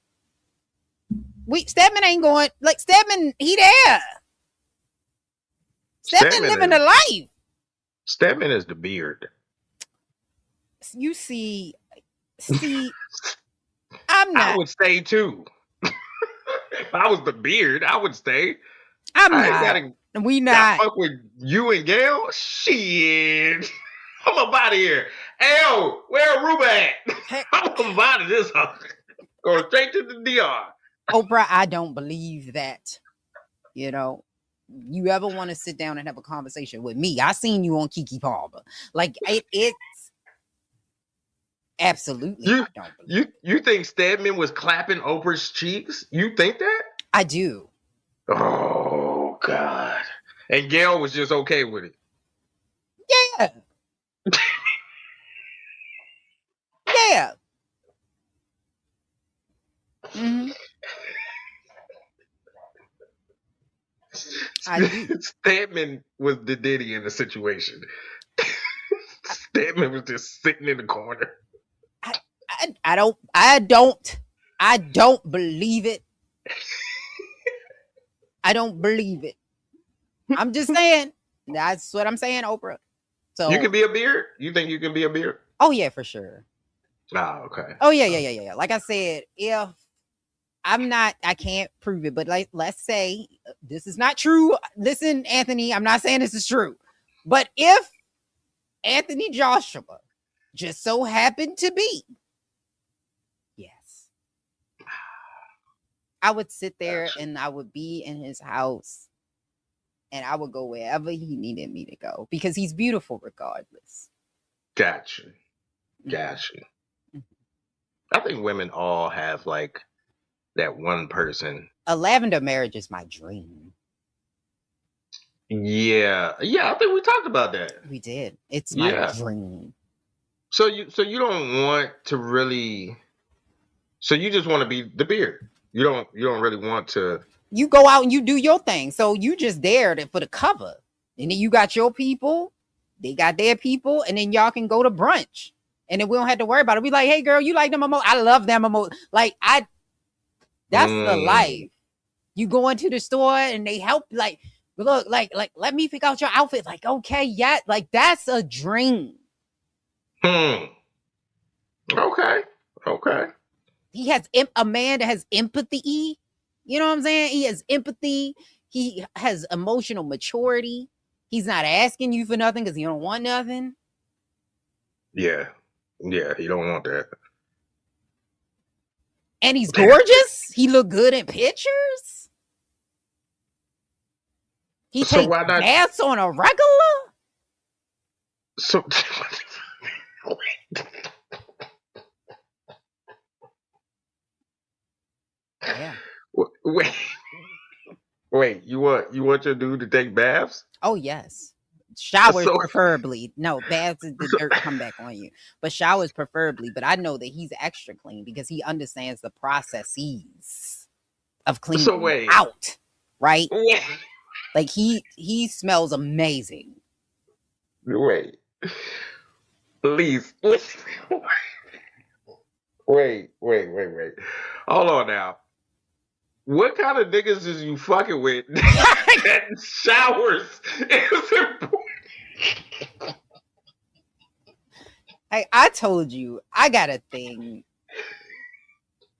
Stedman ain't going, like, Stedman, he there. Stedman living a life. Stedman is the beard. You see, I'm not. I would stay too. If I was the beard, I would stay. I'm not. We not. Fuck with you and Gail? Shit. I'm up out of here. Hey, where Aruba at? I'm up out of this. Going straight to the DR. Oprah, I don't believe that. You know, you ever want to sit down and have a conversation with me? I seen you on Keke Palmer. Like, it's absolutely. I don't believe you think Stedman was clapping Oprah's cheeks? You think that? I do. Oh God! And Gail was just okay with it. Yeah. Yeah. Mm-hmm. Stedman was the Diddy in the situation. Stedman was just sitting in the corner. I don't believe it. I don't believe it. I'm just saying. That's what I'm saying, Oprah. So you can be a beard? You think you can be a beard? Oh yeah, for sure. Oh, okay. Oh yeah. Like I said, if I'm not, I can't prove it, but like, let's say this is not true. Listen, Anthony, I'm not saying this is true, but if Anthony Joshua just so happened to be, yes, I would sit there and I would be in his house and I would go wherever he needed me to go because he's beautiful regardless. Gotcha. I think women all have like that one person. A lavender marriage is my dream. Yeah, I think we talked about that. We did. It's my dream. So you don't want to really. So you just want to be the beard. You don't really want to. You go out and you do your thing. So you just there for the cover, and then you got your people. They got their people, and then y'all can go to brunch, and then we don't have to worry about it. We like, hey girl, you like them mimosas? I love them mimosas. Like that's the life. You go into the store and they help. Like, look, like let me pick out your outfit. Like, okay, yeah, like that's a dream. Okay. He has a man that has empathy. You know what I'm saying? He has empathy. He has emotional maturity. He's not asking you for nothing because he don't want nothing. Yeah, he don't want that. And he's gorgeous. He look good in pictures. He takes baths on a regular. So yeah. Wait, you want your dude to take baths? Oh yes. Showers preferably. No, baths is the dirt come back on you. But showers preferably. But I know that he's extra clean because he understands the processes of cleaning out. Right? Like he smells amazing. Wait. Please. Wait. Hold on now. What kind of niggas is you fucking with that showers is important? I told you, I got a thing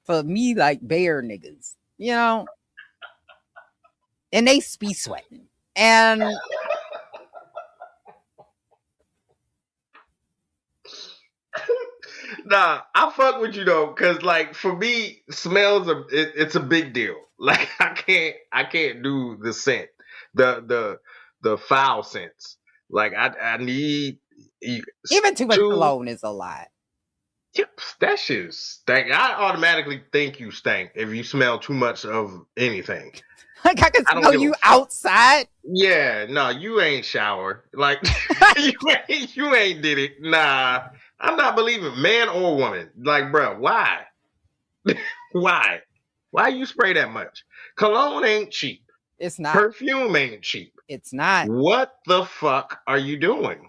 for me like bear niggas, you know? And they be sweating. And nah, I fuck with you though, cause like for me, smells it's a big deal. Like I can't do the scent, the foul scents. Like I need Even too much Two, cologne is a lot. yep, that shit stank. I automatically think you stink if you smell too much of anything. Like I can I don't smell give a you fuck. outside. Yeah, no, you ain't shower. Like you ain't did it. Nah, I'm not believing man or woman. Like, bro, why? Why? Why you spray that much? Cologne ain't cheap. It's not. Perfume ain't cheap. It's not. What the fuck are you doing?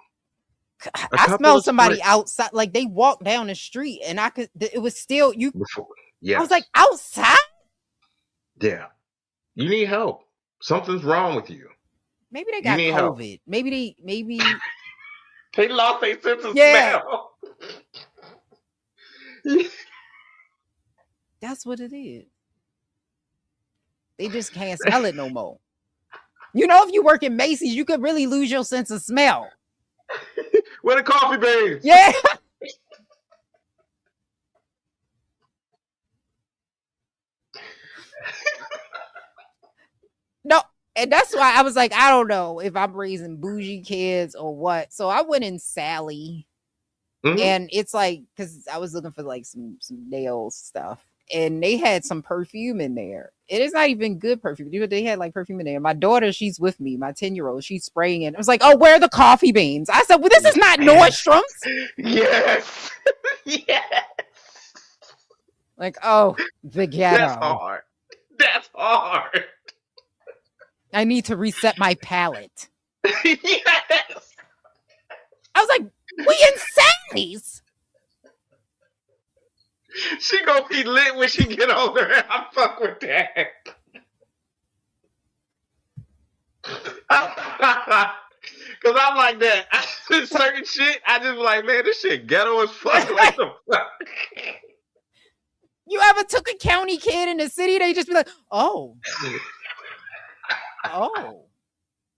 I smelled somebody outside. Like they walked down the street, and I could. It was still you. Before. I Yes. was like, outside. Yeah. You need help. Something's wrong with you. Maybe they got need COVID. help. Maybe They lost their sense of Yeah. smell. that's what it is. They just can't smell it no more. You know, if you work in Macy's, you could really lose your sense of smell. Where the coffee beans? Yeah. No, and that's why I was like, I don't know if I'm raising bougie kids or what. So I went in Sally, and it's like, because I was looking for like some nail stuff, and they had some perfume in there. It is not even good perfume. They had like perfume in there. My daughter, she's with me, my 10-year-old, she's spraying it. I was like, oh, where are the coffee beans? I said, well, this is not Nordstrom's. Yes. Yes. Like, oh, the ghetto. That's hard. That's hard. I need to reset my palate. Yes. I was like, we in Sally's. She gonna be lit when she get older. I fuck with that. Cause I'm like that. Certain shit, I just like, man, this shit ghetto as fuck. Like the fuck. You ever took a county kid in the city? They just be like, oh. Oh.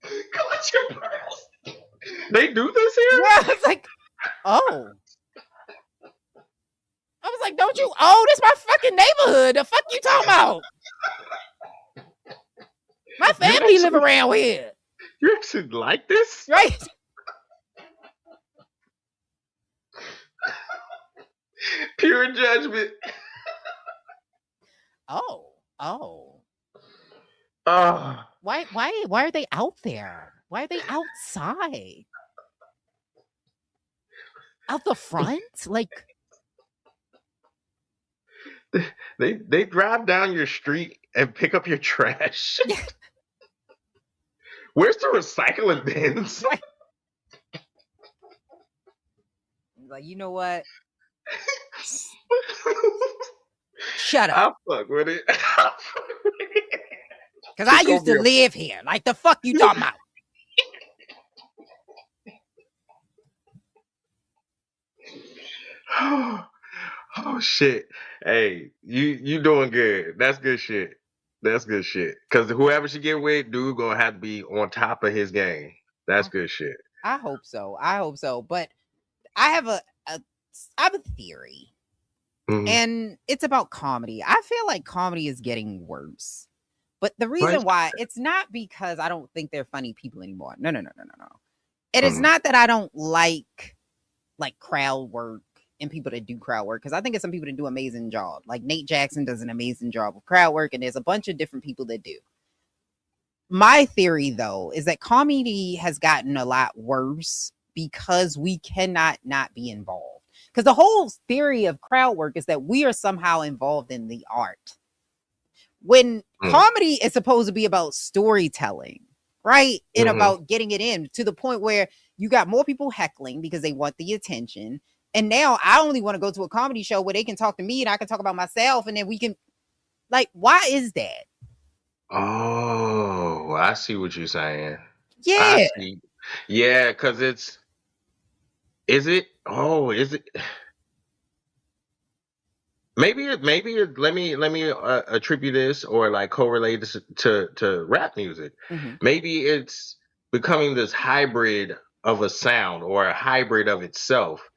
Clutch your pearls. They do this here? Yeah, I was like, oh. I was like, don't you? Oh, this my fucking neighborhood. The fuck you talking about? My family live around here. You actually like this? Right? Pure judgment. Oh. Why are they out there? Why are they outside? Out the front? Like they drive down your street and pick up your trash. Where's the recycling bins? Like, you know what? Shut up. I'll fuck with it. Because I used to live here. Like, the fuck you talking about? Oh shit. Hey, you doing good. That's good shit. That's good shit. Cause whoever she get with, dude gonna have to be on top of his game. That's good shit. I hope so. But I have a theory. Mm-hmm. And it's about comedy. I feel like comedy is getting worse. But the reason why, it's not because I don't think they're funny people anymore. No. It is not that I don't like crowd work and people that do crowd work, because I think it's some people that do an amazing job. Like Nate Jackson does an amazing job with crowd work, and there's a bunch of different people that do. My theory, though, is that comedy has gotten a lot worse because we cannot not be involved. Because the whole theory of crowd work is that we are somehow involved in the art. When comedy is supposed to be about storytelling, right? And about getting it in to the point where you got more people heckling because they want the attention. And now I only want to go to a comedy show where they can talk to me and I can talk about myself, and then we can, like, why is that? Oh, I see what you're saying. Yeah. I see. Yeah, because is it? Maybe let me attribute this or like correlate this to rap music. Mm-hmm. Maybe it's becoming this hybrid of a sound or a hybrid of itself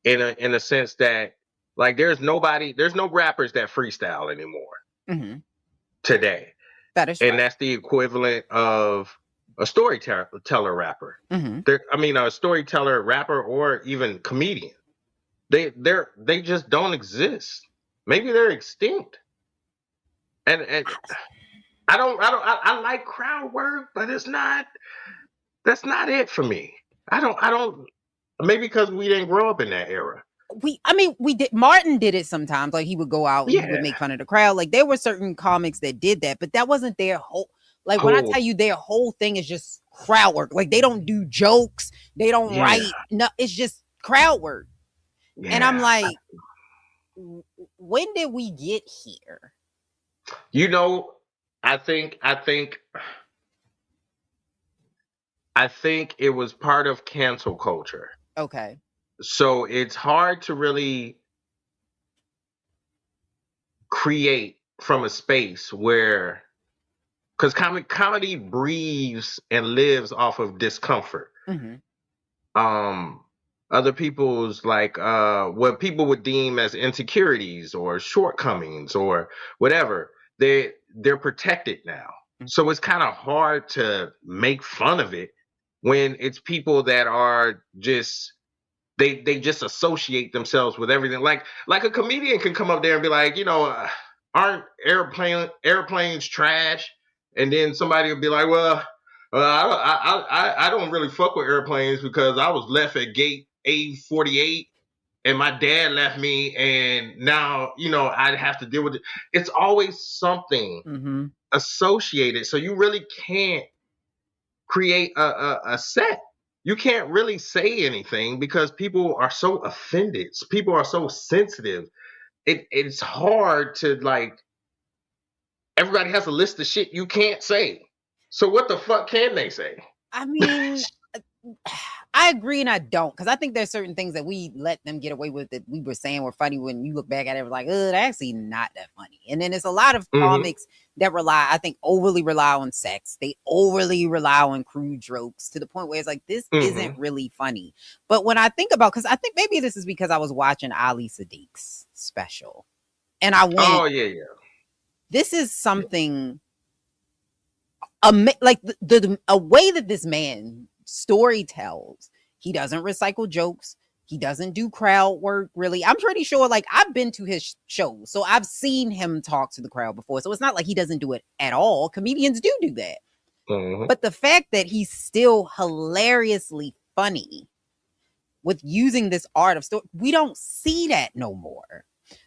in a sense that, like, there's no rappers that freestyle anymore today. That is and right. That's the equivalent of a storyteller rapper. A storyteller rapper or even comedian. They just don't exist. Maybe they're extinct. And I like crowd work, but that's not it for me. I don't maybe because we didn't grow up in that era. We did. Martin did it sometimes. Like he would go out and he would Yeah. make fun of the crowd. Like there were certain comics that did that, but that wasn't their whole. Like when I tell you their whole thing is just crowd work. Like they don't do jokes. They don't write. No, it's just crowd work. Yeah. And I'm like, when did we get here? You know, I think it was part of cancel culture. Okay. So it's hard to really create from a space where, because comedy breathes and lives off of discomfort. Other people's what people would deem as insecurities or shortcomings or whatever, they're protected now. So it's kind of hard to make fun of it when it's people that are just they just associate themselves with everything. Like a comedian can come up there and be like, aren't airplanes trash? And then somebody will be like, well, I don't really fuck with airplanes because I was left at gate A48 and my dad left me, and now I'd have to deal with it. It's always something associated, so you really can't create a set. You can't really say anything because people are so offended. People are so sensitive. It's hard to everybody has a list of shit you can't say. So what the fuck can they say? I mean, I agree and I don't, because I think there's certain things that we let them get away with that we were saying were funny. When you look back at it, like, they're actually not that funny. And then there's a lot of comics that overly rely on sex. They overly rely on crude jokes to the point where it's like, this isn't really funny. But when I think about, because I think maybe this is because I was watching Ali Sadiq's special, and I went, oh yeah, this is something like a way that this man story tells. He doesn't recycle jokes. He doesn't do crowd work, really. I'm pretty sure, like, I've been to his shows, so I've seen him talk to the crowd before. So it's not like he doesn't do it at all. Comedians do that. But the fact that he's still hilariously funny with using this art of story, we don't see that no more.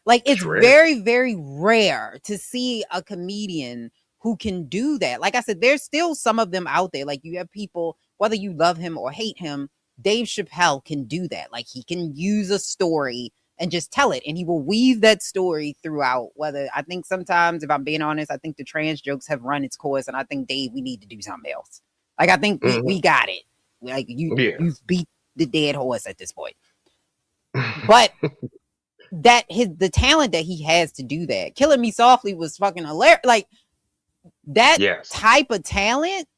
Like, it's very, very rare to see a comedian who can do that. Like I said, there's still some of them out there. Like, you have people, whether you love him or hate him, Dave Chappelle can do that. Like, he can use a story and just tell it, and he will weave that story throughout. Whether, I think sometimes, if I'm being honest, I think the trans jokes have run its course, and I think, Dave, we need to do something else. Like, I think we got it. Like, you've beat the dead horse at this point. But the talent that he has to do that, Killing Me Softly was fucking hilarious. Like, that type of talent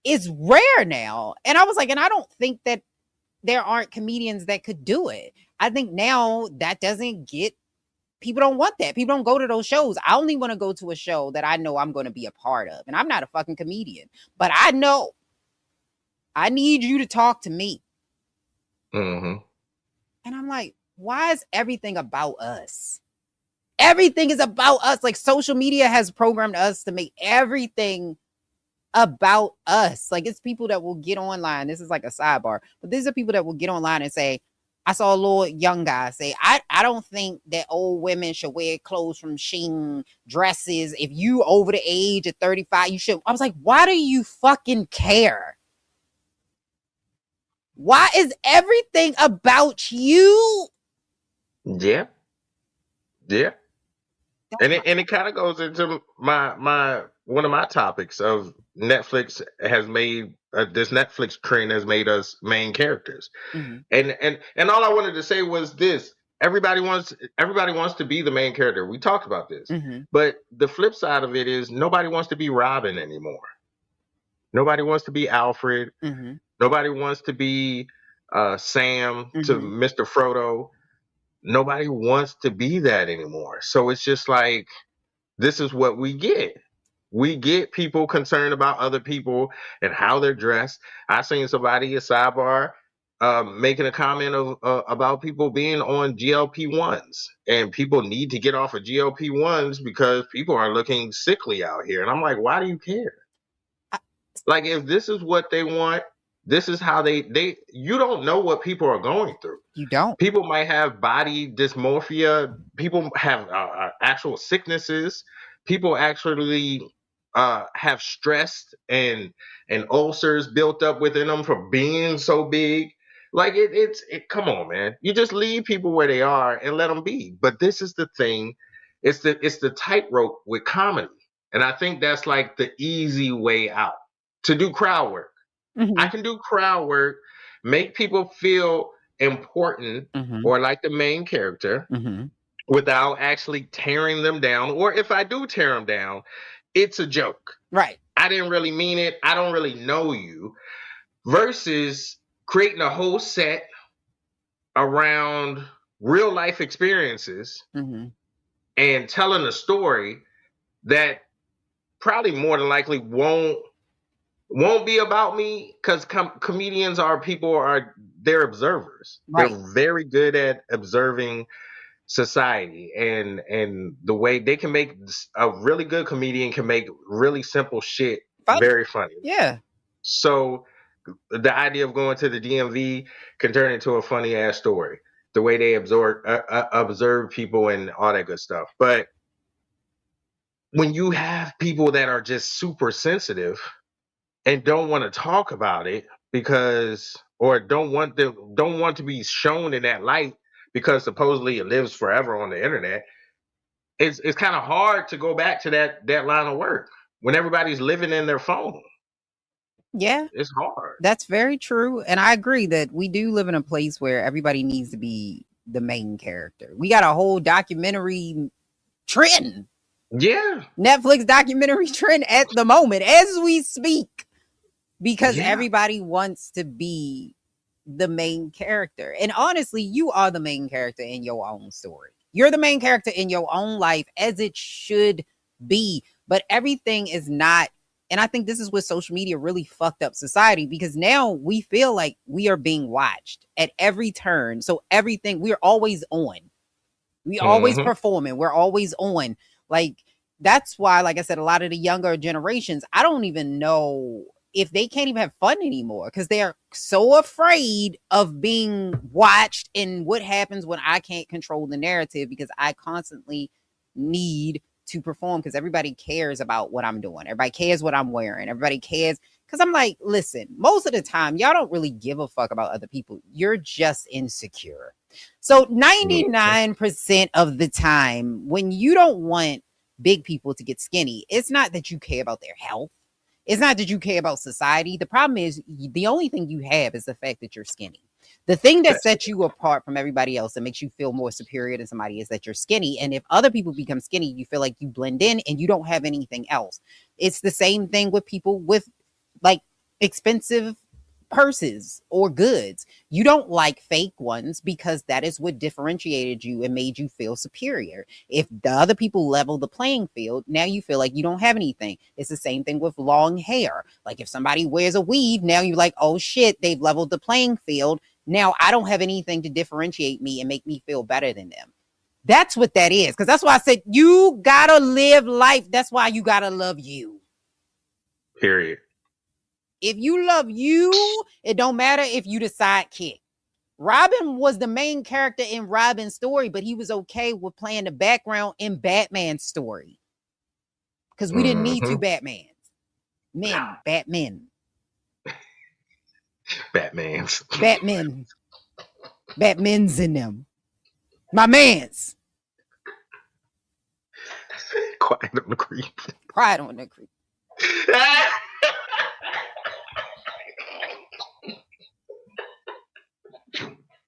is rare now. And I was like, and I don't think that there aren't comedians that could do it. I think now that doesn't get, people don't want that. People don't go to those shows. I only want to go to a show that I know I'm going to be a part of. And I'm not a fucking comedian, but I know I need you to talk to me. And I'm like, why is everything about us? Everything is about us. Like, social media has programmed us to make everything about us. Like, it's people that will get online. This is like a sidebar, but these are people that will get online and say, I saw a little young guy say, I don't think that old women should wear clothes from Shein, dresses. If you over the age of 35, you should. I was like, why do you fucking care? Why is everything about you? Yeah. And it kind of goes into my one of my topics of Netflix has made this Netflix trend has made us main characters. And all I wanted to say was this: everybody wants to be the main character. We talked about this, but the flip side of it is nobody wants to be Robin anymore. Nobody wants to be Alfred. Nobody wants to be Sam to Mr. Frodo. Nobody wants to be that anymore. So it's just like, this is what we get. We get people concerned about other people and how they're dressed. I seen somebody at Sidebar making a comment about people being on GLP-1s, and people need to get off of GLP-1s because people are looking sickly out here. And I'm like, why do you care? Like, if this is what they want, this is how they you don't know what people are going through. You don't. People might have body dysmorphia. People have actual sicknesses. People actually have stress and ulcers built up within them from being so big. Like, it's come on, man. You just leave people where they are and let them be. But this is the thing. It's the tightrope with comedy. And I think that's like the easy way out to do crowd work. Mm-hmm. I can do crowd work, make people feel important Mm-hmm. or like the main character Mm-hmm. without actually tearing them down. Or if I do tear them down, it's a joke. Right. I didn't really mean it. I don't really know you. Versus creating a whole set around real life experiences Mm-hmm. and telling a story that probably more than likely won't be about me, because comedians they're observers. Right. They're very good at observing society, and the way they can make a really good comedian can make really simple shit very funny. Yeah. So the idea of going to the DMV can turn into a funny ass story. The way they observe people and all that good stuff. But when you have people that are just super sensitive and don't want to talk about it or don't want to be shown in that light because supposedly it lives forever on the internet, it's kind of hard to go back to that line of work when everybody's living in their phone. Yeah, it's hard. That's very true, and I agree that we do live in a place where everybody needs to be the main character. We got a whole documentary trend. Yeah. Netflix documentary trend at the moment as we speak, because everybody wants to be the main character. And honestly, you are the main character in your own story. You're the main character in your own life, as it should be. But everything is not. And I think this is what social media really fucked up society, because now we feel like we are being watched at every turn. So everything, we're always on. We always performing. We're always on. Like, that's why, like I said, a lot of the younger generations, I don't even know if they can't even have fun anymore, because they are so afraid of being watched and what happens when I can't control the narrative, because I constantly need to perform, because everybody cares about what I'm doing. Everybody cares what I'm wearing. Everybody cares. Because I'm like, listen, most of the time, y'all don't really give a fuck about other people. You're just insecure. So 99% of the time, when you don't want big people to get skinny, it's not that you care about their health. It's not that you care about society. The problem is the only thing you have is the fact that you're skinny. The thing that sets you apart from everybody else and makes you feel more superior to somebody is that you're skinny. And if other people become skinny, you feel like you blend in and you don't have anything else. It's the same thing with people with like expensive purses or goods. You don't like fake ones because that is what differentiated you and made you feel superior. If the other people level the playing field, now you feel like you don't have anything. It's the same thing with long hair. Like, if somebody wears a weave, now you're like, oh shit, they've leveled the playing field. Now I don't have anything to differentiate me and make me feel better than them. That's what that is. Because that's why I said you gotta live life. That's why you gotta love you. Period. If you love you, it don't matter if you the sidekick. Robin was the main character in Robin's story, but he was okay with playing the background in Batman's story, because we didn't need two Batmans. Batmen. Batmen's in them. My man's. Quiet on the creep. Quiet on the creep.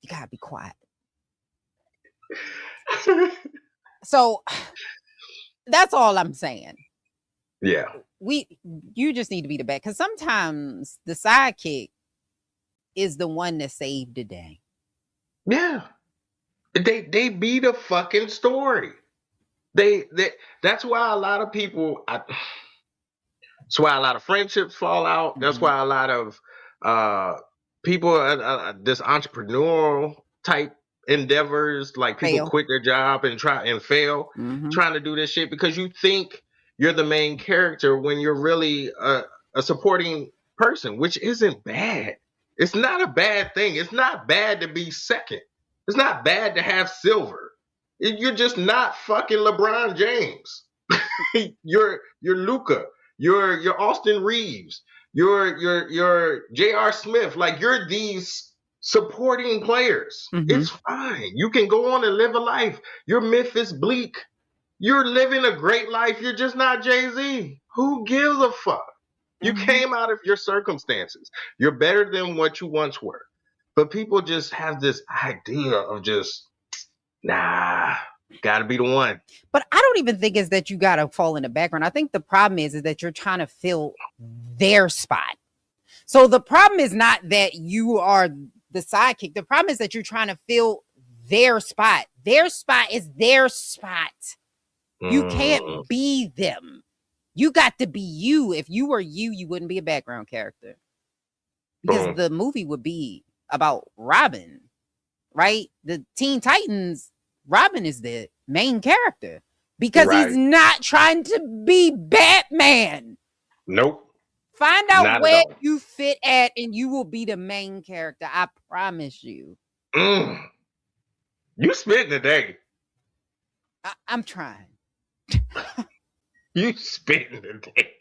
You gotta be quiet. So that's all I'm saying. Yeah. You just need to be the back, because sometimes the sidekick is the one that saved the day. Yeah. They be the fucking story. They that's why a lot of people That's why a lot of friendships fall out. That's why a lot of people, this entrepreneurial type endeavors, like people Fail. quit their job and try and fail trying to do this shit because you think you're the main character when you're really a supporting person, which isn't bad. It's not a bad thing. It's not bad to be second. It's not bad to have silver. You're just not fucking LeBron James. you're Luca. You're Austin Reeves. You're J.R. Smith. Like you're these supporting players. It's fine. You can go on and live a life. You're Memphis Bleak. You're living a great life. You're just not Jay-Z. Who gives a fuck? You came out of your circumstances. You're better than what you once were. But people just have this idea of just, nah, gotta be the one. But I don't even think it's that you gotta fall in the background. I think the problem is that you're trying to fill their spot. So the problem is not that you are the sidekick. The problem is that you're trying to fill their spot. Their spot is their spot. You can't be them. You got to be you. If you were you, you wouldn't be a background character. Because the movie would be about Robin, right? The Teen Titans, Robin is the main character. Because he's not trying to be Batman. Nope. Find out where you fit at and you will be the main character. I promise you. You spitting today. I'm trying. You spitting today.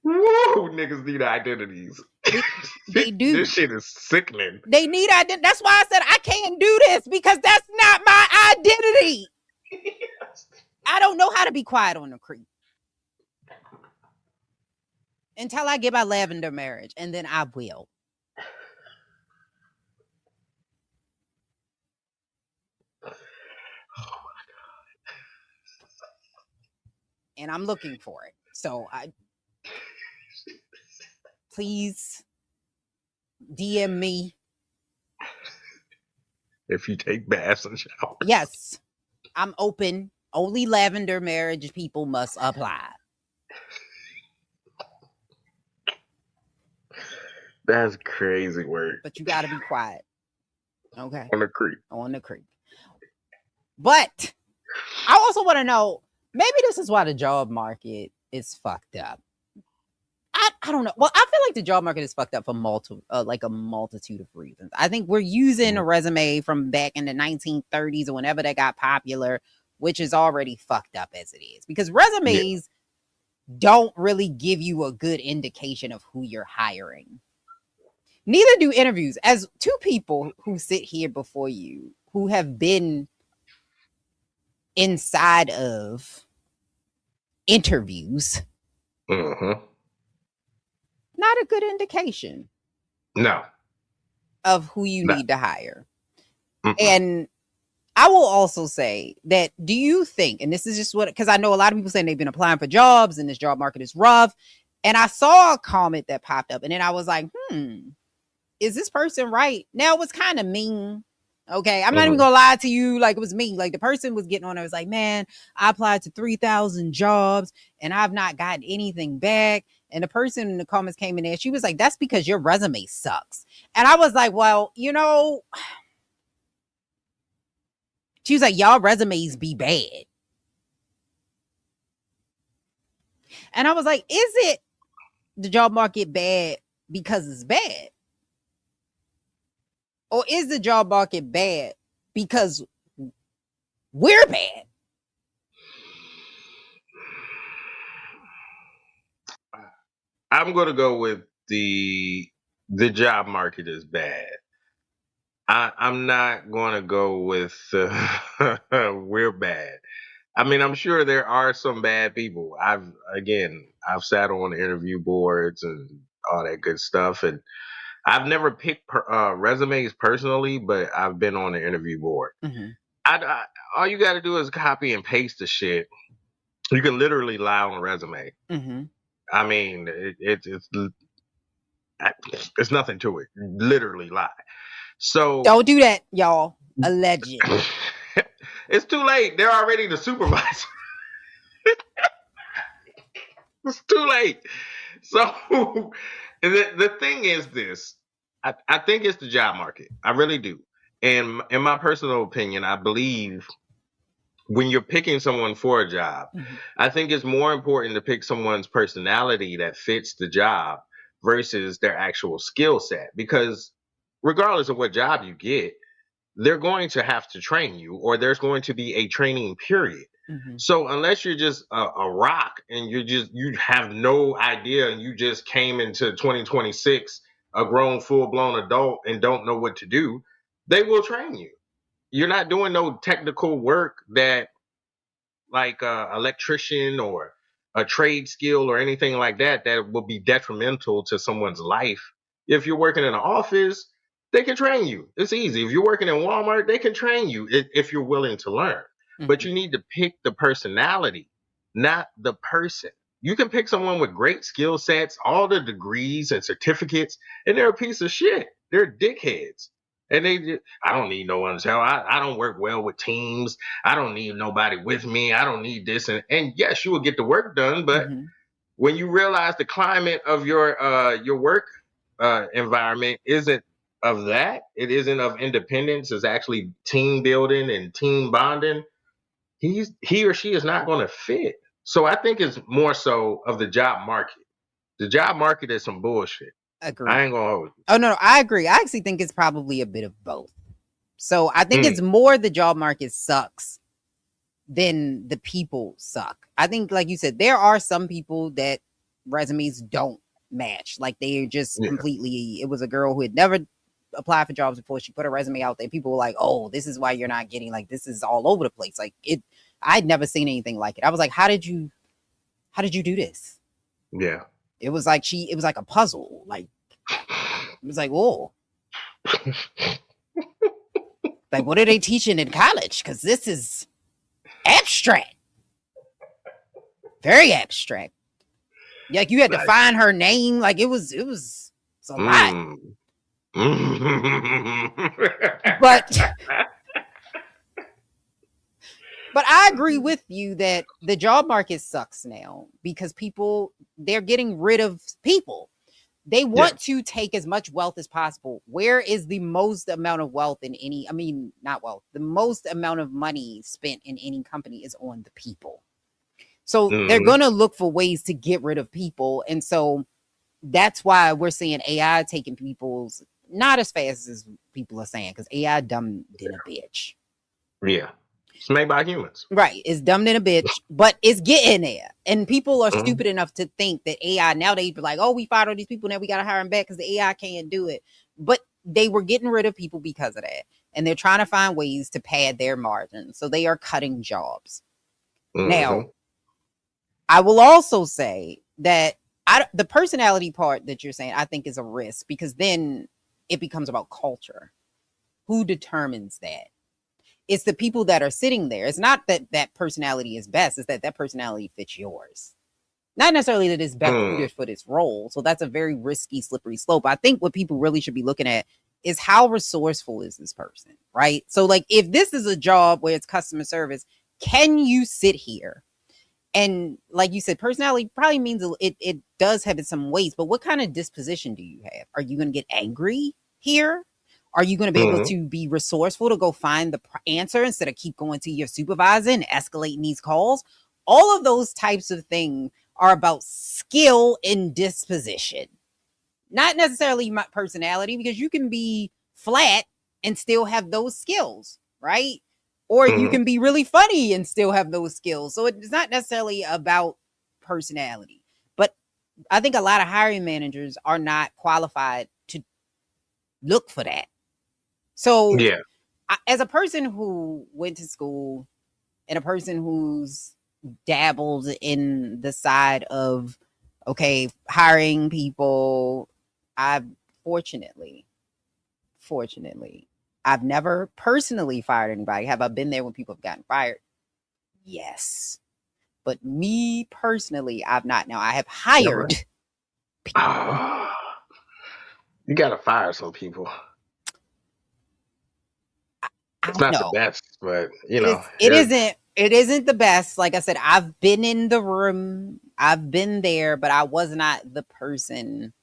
Woo, niggas need identities. They do. This shit is sickening. They need identity. That's why I said I can't do this because that's not my identity. I don't know how to be quiet on the creep. Until I get my lavender marriage, and then I will. Oh my God. And I'm looking for it. So please DM me. If you take baths and showers. Yes. I'm open. Only lavender marriage people must apply. That's crazy work. But you got to be quiet. Okay. On the creek. On the creek. But I also want to know, maybe this is why the job market is fucked up. I don't know. Well, I feel like the job market is fucked up for a multitude of reasons. I think we're using a resume from back in the 1930s or whenever that got popular, which is already fucked up as it is. Because resumes don't really give you a good indication of who you're hiring. Neither do interviews. As two people who sit here before you, who have been inside of interviews, not a good indication. No. Of who you need to hire. And I will also say that, do you think, and this is just because I know a lot of people saying they've been applying for jobs and this job market is rough. And I saw a comment that popped up and then I was like, is this person right? Now it was kind of mean. Okay. I'm not even gonna lie to you. Like it was mean. Like the person was getting on. I was like, man, I applied to 3,000 jobs and I've not gotten anything back. And the person in the comments came in there. She was like, that's because your resume sucks. And I was like, well, she was like, y'all resumes be bad. And I was like, is it the job market bad because it's bad? Or is the job market bad because we're bad? I'm going to go with the job market is bad. I'm not going to go with we're bad. I mean, I'm sure there are some bad people. I've sat on interview boards and all that good stuff. And I've never picked resumes personally, but I've been on the interview board. All you got to do is copy and paste the shit. You can literally lie on a resume. I mean, it's nothing to it. Literally lie. So don't do that, y'all. Alleged. It's too late. They're already the supervisor. It's too late. So the thing is this. I think it's the job market. I really do. And in my personal opinion, I believe when you're picking someone for a job, I think it's more important to pick someone's personality that fits the job versus their actual skill set. Because regardless of what job you get, they're going to have to train you, or there's going to be a training period. So unless you're just a rock and you have no idea and you just came into 2026 a grown full-blown adult and don't know what to do, they will train you. You're not doing no technical work that like a electrician or a trade skill or anything like that that will be detrimental to someone's life. If you're working in an office, they can train you. It's easy. If you're working in Walmart, they can train you if you're willing to learn. But you need to pick the personality, not the person. You can pick someone with great skill sets, all the degrees and certificates, and they're a piece of shit. They're dickheads. And I don't need no one's help. I don't work well with teams. I don't need nobody with me. I don't need this. And yes, you will get the work done. But when you realize the climate of your work environment isn't of that, it isn't of independence, it's actually team building and team bonding, he or she is not going to fit. So I think it's more so of the job market. The job market is some bullshit. Agree. I ain't gonna hold you. Oh no, I agree. I actually think it's probably a bit of both. So I think it's more the job market sucks than the people suck. I think, like you said, there are some people that resumes don't match. Like they're just completely. It was a girl who had never applied for jobs before. She put her resume out there. People were like, "Oh, this is why you're not getting, like, this is all over the place." Like it, I'd never seen anything like it. I was like, "How did you do this?" Yeah. It was like it was like a puzzle. Like it was like, whoa. Like, what are they teaching in college? Because this is abstract. Very abstract. Like you had to find her name. Like it was a lot. But I agree with you that the job market sucks now because they're getting rid of people. They want to take as much wealth as possible. Where is the most amount of wealth the most amount of money spent in any company is on the people. So they're going to look for ways to get rid of people. And so that's why we're seeing AI taking people's, not as fast as people are saying, because AI dumb than a bitch. Yeah. It's made by humans. Right. It's dumb than a bitch, but it's getting there. And people are stupid enough to think that AI, now they be like, oh, we fired all these people, now we got to hire them back because the AI can't do it. But they were getting rid of people because of that. And they're trying to find ways to pad their margins. So they are cutting jobs. Now, I will also say that the personality part that you're saying, I think is a risk because then it becomes about culture. Who determines that? It's the people that are sitting there. It's not that personality is best. It's that personality fits yours. Not necessarily that it's best suited for this role. So that's a very risky, slippery slope. I think what people really should be looking at is how resourceful is this person, right? So like if this is a job where it's customer service, can you sit here? And like you said, personality probably means it does have some weight, but what kind of disposition do you have? Are you going to get angry here? Are you going to be able to be resourceful to go find the answer instead of keep going to your supervisor and escalating these calls? All of those types of things are about skill and disposition, not necessarily my personality, because you can be flat and still have those skills, right? Or you can be really funny and still have those skills. So it's not necessarily about personality. But I think a lot of hiring managers are not qualified to look for that. So as a person who went to school and a person who's dabbled in the side of, hiring people, fortunately, I've never personally fired anybody. Have I been there when people have gotten fired? Yes. But me personally, I've not. Now, I have hired people. You got to fire some people. It's not the best, but, it isn't It isn't the best. Like I said, I've been in the room, I've been there, but I was not the person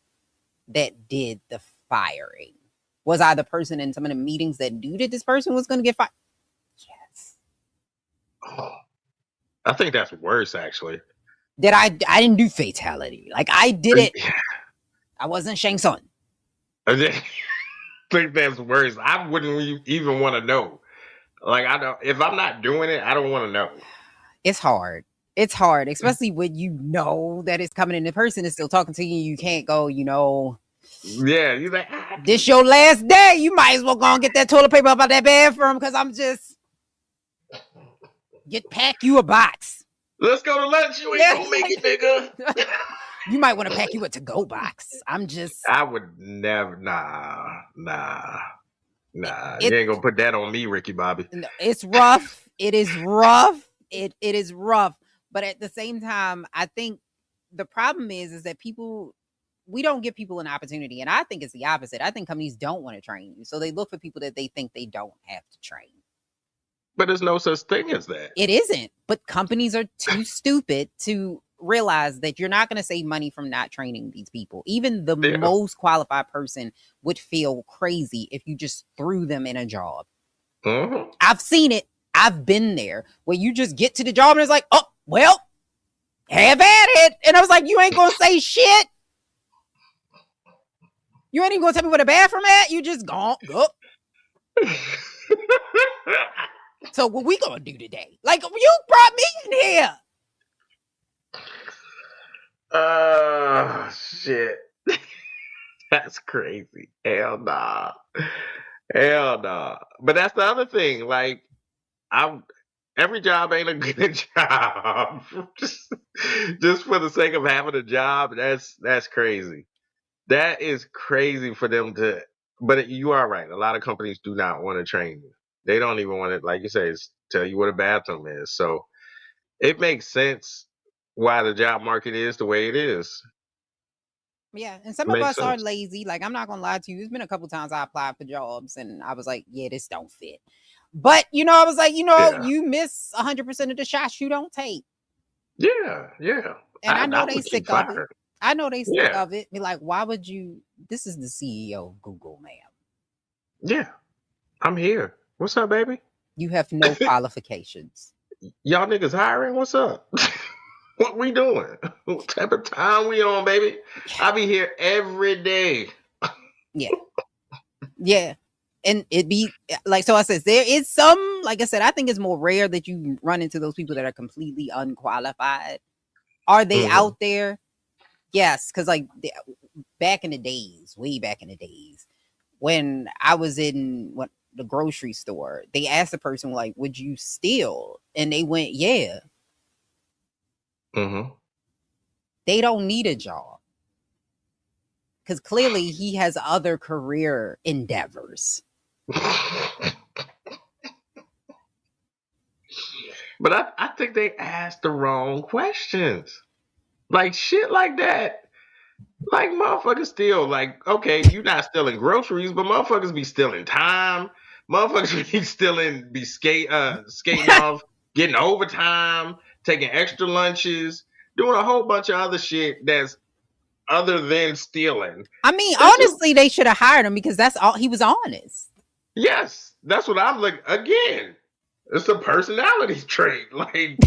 that did the firing. Was I the person in some of the meetings that knew that this person was going to get fired? Yes. Oh, I think that's worse, actually. That I didn't do fatality. Like I did it. I wasn't Shang Tsung. I think that's worse. I wouldn't even want to know. Like, I don't. If I'm not doing it, I don't want to know. It's hard. It's hard, especially when you know that it's coming in. The person is still talking to you. You can't go, Yeah, you're like, this your last day. You might as well go and get that toilet paper up out that bathroom because I'm just pack you a box. Let's go to lunch. You ain't gonna make it, nigga. You might want to pack you a to-go box. I would never. Nah. You ain't gonna put that on me, Ricky Bobby. It's rough. It is rough. It is rough. But at the same time, I think the problem is that we don't give people an opportunity. And I think it's the opposite. I think companies don't want to train you. So they look for people that they think they don't have to train. But there's no such thing as that. It isn't. But companies are too stupid to realize that you're not going to save money from not training these people. Even the most qualified person would feel crazy if you just threw them in a job. Mm-hmm. I've seen it. I've been there where you just get to the job and it's like, oh, well, have at it. And I was like, you ain't going to say shit. You ain't even going to tell me where the bathroom at. You just go. So what we going to do today? Like, you brought me in here. Shit. That's crazy. Hell nah. But that's the other thing. Like, every job ain't a good job. just for the sake of having a job, that's crazy. That is crazy for them to. But you are right. A lot of companies do not want to train you. They don't even want to, like you say, tell you what a bathroom is. So it makes sense why the job market is the way it is. Yeah, and some of us are lazy. Like, I'm not gonna lie to you. There's been a couple times I applied for jobs and I was like, yeah, this don't fit. But I was like, you miss 100% of the shots you don't take. Yeah. And I know they sick of it. I know they sick of it. Be like, why would you? This is the CEO of Google, ma'am. Yeah, I'm here. What's up, baby? You have no qualifications. Y'all niggas hiring? What's up? What we doing? What type of time we on, baby? I be here every day. Yeah. And it be like, so I said, there is some, like I said, I think it's more rare that you run into those people that are completely unqualified. Are they out there? Yes. Cause like back in the days, way back in the days, when I was in the grocery store, they asked the person like, would you steal? And they went, yeah. Mm-hmm. They don't need a job. Because clearly he has other career endeavors. But I think they asked the wrong questions. Like shit like that. Like motherfuckers steal, like, okay, you're not stealing groceries, but motherfuckers be stealing time. Motherfuckers be skating off, getting overtime, taking extra lunches, doing a whole bunch of other shit that's other than stealing. I mean, honestly, they should have hired him because that's all he was honest. Yes, that's what I'm like. Again, it's a personality trait. Like,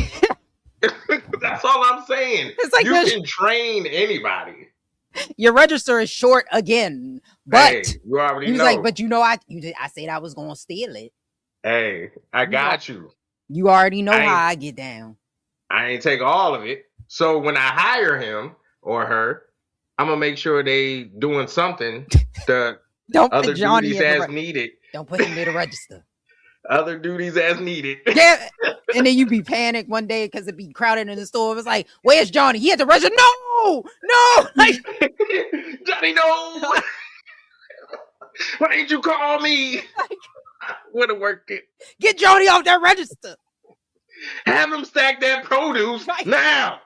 that's all I'm saying. It's like you can train anybody. Your register is short again, but hey, you already he was know. like, but I said I was gonna steal it. Hey, I got you. You already know how I get down. I ain't take all of it. So when I hire him or her, I'm gonna make sure they doing something. The other duties as needed. Don't put him in the register. Other duties as needed. Yeah. And then you be panicked one day because it be crowded in the store. It was like, where's Johnny? He at the register. No. Like, Johnny, no. Why didn't you call me? Would have worked it. Get Johnny off that register. Have him stack that produce now.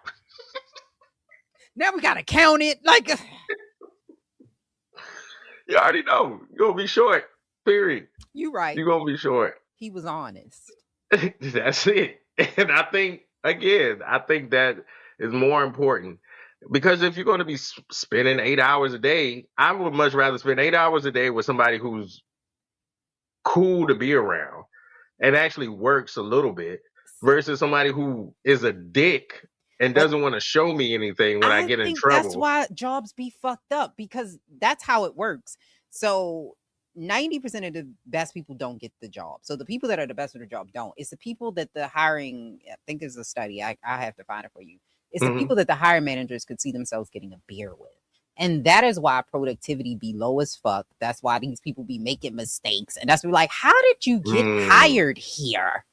Now we gotta count it. Like, you already know. You're gonna be short. Period. You right. You're gonna be short. He was honest. That's it. And I think that is more important because if you're going to be spending 8 hours a day, I would much rather spend 8 hours a day with somebody who's cool to be around and actually works a little bit versus somebody who is a dick and But doesn't want to show me anything when I I get in think that's trouble. why jobs be fucked up, because that's how it works. So 90% of the best people don't get the job. So the people that are the best at the job don't. It's the people that the hiring, I think there's a study, I have to find it for you. It's the people that the hiring managers could see themselves getting a beer with. And that is why productivity be low as fuck. That's why these people be making mistakes. And that's like, how did you get hired here?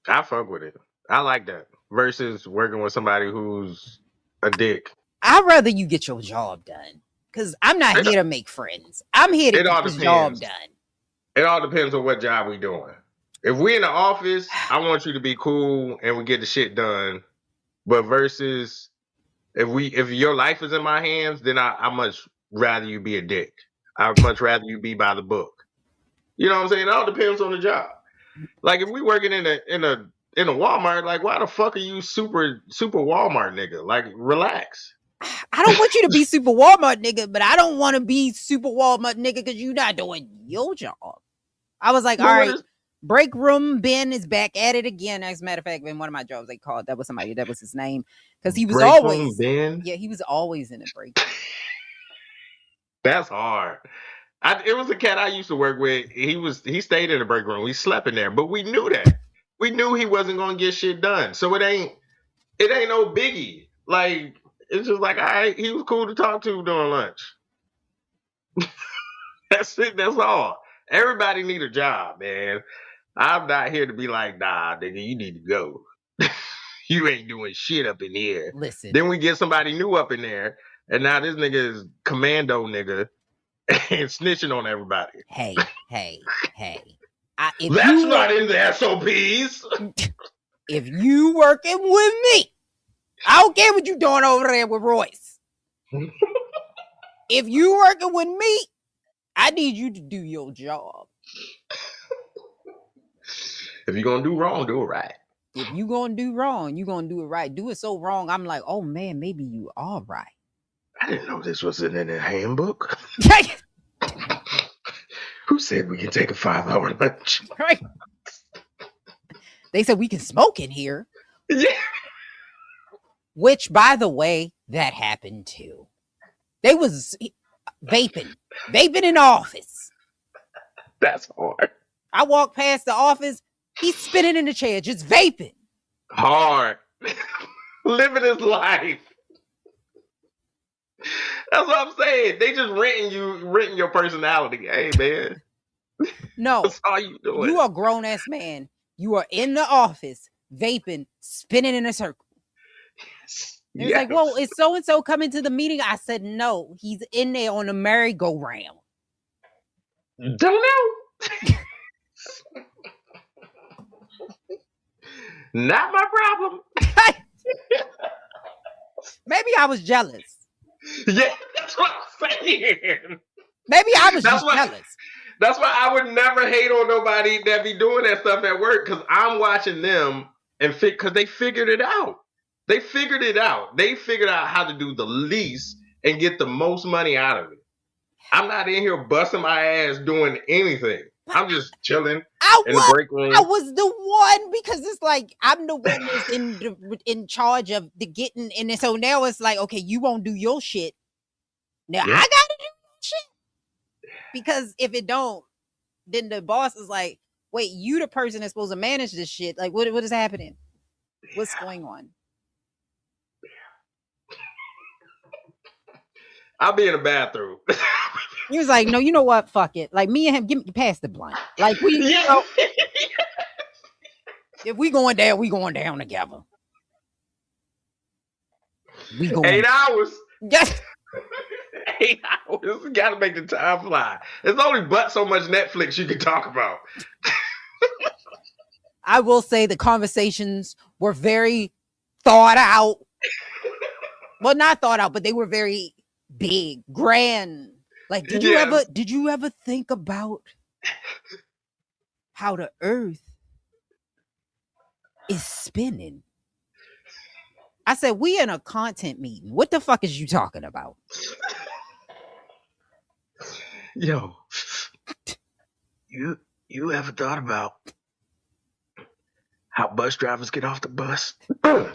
I fuck with it. I like that. Versus working with somebody who's a dick. I'd rather you get your job done. Because I'm not here to make friends. I'm here to get this job done. It all depends on what job we doing. If we in the office, I want you to be cool and we get the shit done. But versus if your life is in my hands, then I much rather you be a dick. I'd much rather you be by the book. You know what I'm saying? It all depends on the job. Like if we working in a Walmart, like why the fuck are you super Walmart nigga? Like relax. I don't want you to be super Walmart nigga, but I don't want to be super Walmart nigga because you're not doing your job. I was like, all right, break room Ben is back at it again. As a matter of fact, in one of my jobs, they called that was his name because he was break always room Ben. Yeah, he was always in the break room. That's hard. It was a cat I used to work with. He stayed in the break room. We slept in there, but we knew that. We knew he wasn't gonna get shit done. So it ain't no biggie. Like it's just like, all right, he was cool to talk to during lunch. That's it. That's all. Everybody need a job, man. I'm not here to be like, nah, nigga, you need to go. You ain't doing shit up in here. Listen. Then we get somebody new up in there, and now this nigga is commando nigga and snitching on everybody. Hey. That's not in the SOPs. If you working with me, I don't care what you doing over there with Royce. If you working with me, I need you to do your job. If you're going to do wrong, do it right. If you're going to do wrong, you're going to do it right. Do it so wrong, I'm like, oh man, maybe you are right. I didn't know this was in the handbook. Who said we can take a 5-hour lunch? Right. They said we can smoke in here. Yeah. Which, by the way, that happened too. They was vaping in the office. That's hard. I walked past the office. He's spinning in the chair, just vaping. Hard. Living his life. That's what I'm saying. They just renting your personality. Hey, man. No. That's all you doing. You are a grown-ass man. You are in the office, vaping, spinning in a circle. It was like, whoa, is so-and-so coming to the meeting? I said, no, he's in there on the merry-go-round. Don't know. Not my problem. Maybe I was jealous. Yeah, that's what I'm saying. Maybe I was jealous. That's why I would never hate on nobody that be doing that stuff at work, because I'm watching them because they figured it out. They figured it out. They figured out how to do the least and get the most money out of it. I'm not in here busting my ass doing anything. I'm just chilling in the break room. I was the one, because it's like I'm the one that's in charge of the getting, and so now it's like, okay, you won't do your shit. Now I gotta do shit, because if it don't, then the boss is like, wait, you the person that's supposed to manage this shit. Like, what is happening? What's going on? I'll be in the bathroom. He was like, no, you know what? Fuck it. Like, me and him, give me pass the blunt. Like, we, you know, if we going down together. We going 8 hours. Yes. 8 hours. You gotta make the time fly. There's only but so much Netflix you can talk about. I will say the conversations were very thought out. Well, not thought out, but they were very big, grand. Like, did you ever think about how the earth is spinning. I said, we in a content meeting. What the fuck is you talking about? Yo, you ever thought about how bus drivers get off the bus? Nigga,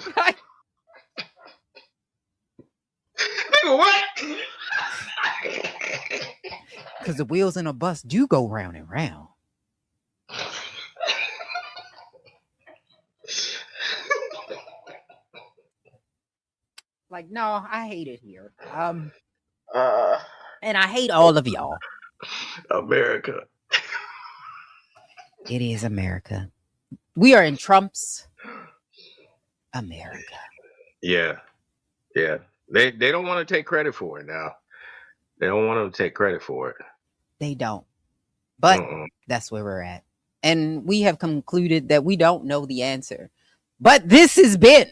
what? Because the wheels in a bus do go round and round. Like, no, I hate it here. And I hate all of y'all. America. It is America. We are in Trump's America. Yeah. Yeah. They don't want to take credit for it now. They don't want to take credit for it. They don't. But that's where we're at. And we have concluded that we don't know the answer. But this has been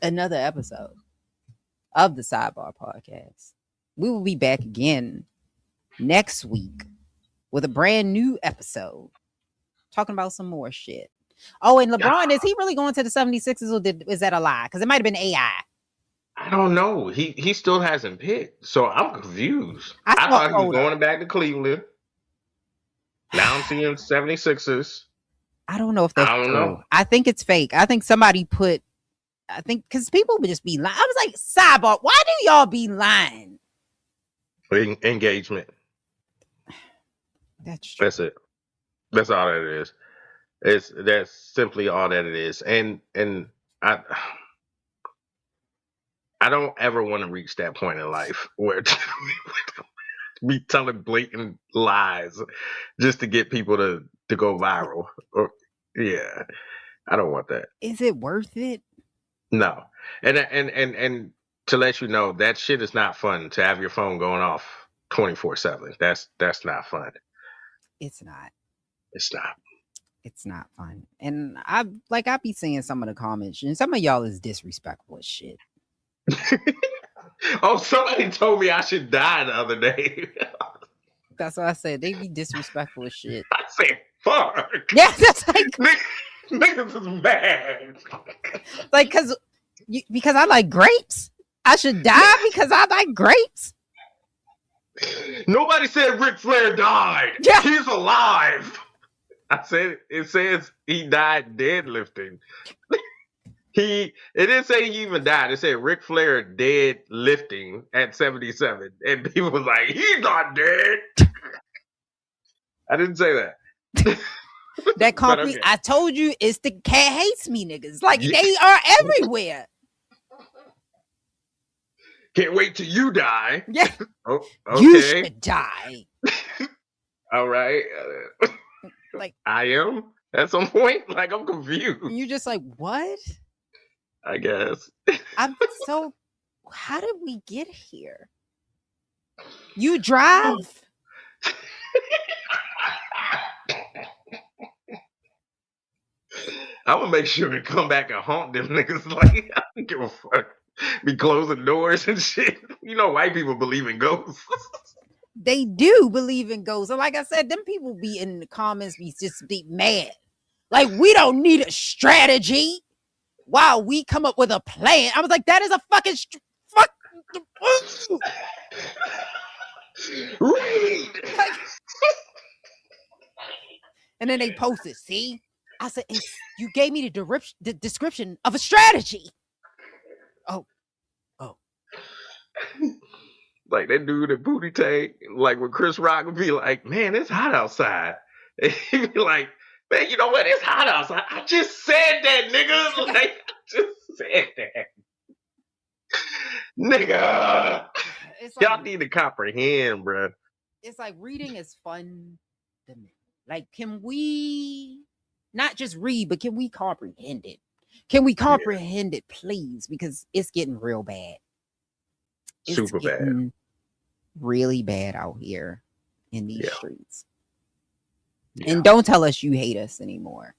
another episode of the Sidebar Podcast. We will be back again next week with a brand new episode talking about some more shit. Oh, and LeBron, is he really going to the 76ers or is that a lie? Because it might have been AI. I don't know. He still hasn't picked. So I'm confused. I thought he was going back to Cleveland. Now I'm seeing 76ers. I don't know if that's true. I think it's fake. I think somebody because people would just be lying. I was like, Sidebar, why do y'all be lying? Engagement. That's true. That's it. That's all that it is. That's simply all that it is. And I don't ever want to reach that point in life where be telling blatant lies just to get people to go viral. Yeah. I don't want that. Is it worth it? No. And to let you know, that shit is not fun to have your phone going off 24/7. That's not fun. It's not. It's not. It's not fun. And I be seeing some of the comments, and some of y'all is disrespectful as shit. Oh, somebody told me I should die the other day. That's what I said. They be disrespectful as shit. I said, fuck. Yeah, that's like niggas is mad. Like, because I like grapes. I should die because I like grapes. Nobody said Ric Flair died. Yeah. He's alive. I said it says he died deadlifting. It didn't say he even died. It said Ric Flair dead lifting at 77. And people was like, he's not dead. I didn't say that. That company, okay. I told you, it's the cat hates me niggas. Like, they are everywhere. Can't wait till you die. Yeah. Oh, okay. You should die. All right. Like, I am at some point. Like, I'm confused. You just like, what? I guess. How did we get here? You drive? I'm gonna make sure to come back and haunt them niggas. Like, I don't give a fuck. Be closing doors and shit. You know, white people believe in ghosts. They do believe in ghosts. And like I said, them people be in the comments be mad. Like, we don't need a strategy while we come up with a plan. I was like, that is a fucking fuck. Read. And then they posted, see? I said, you gave me the description of a strategy. Oh. Like that dude at Booty Tank, like when Chris Rock would be like, man, it's hot outside. And he'd be like, man, you know what? It's hot outside. I just said that, nigga. Like, I just said that. Nigga. Like, y'all need to comprehend, bro. It's like reading is fun to me. Like, can we not just read, but can we comprehend it? Can we comprehend it, please? Because it's getting real bad. It's super bad. Really bad out here in these streets. Yeah. And don't tell us you hate us anymore.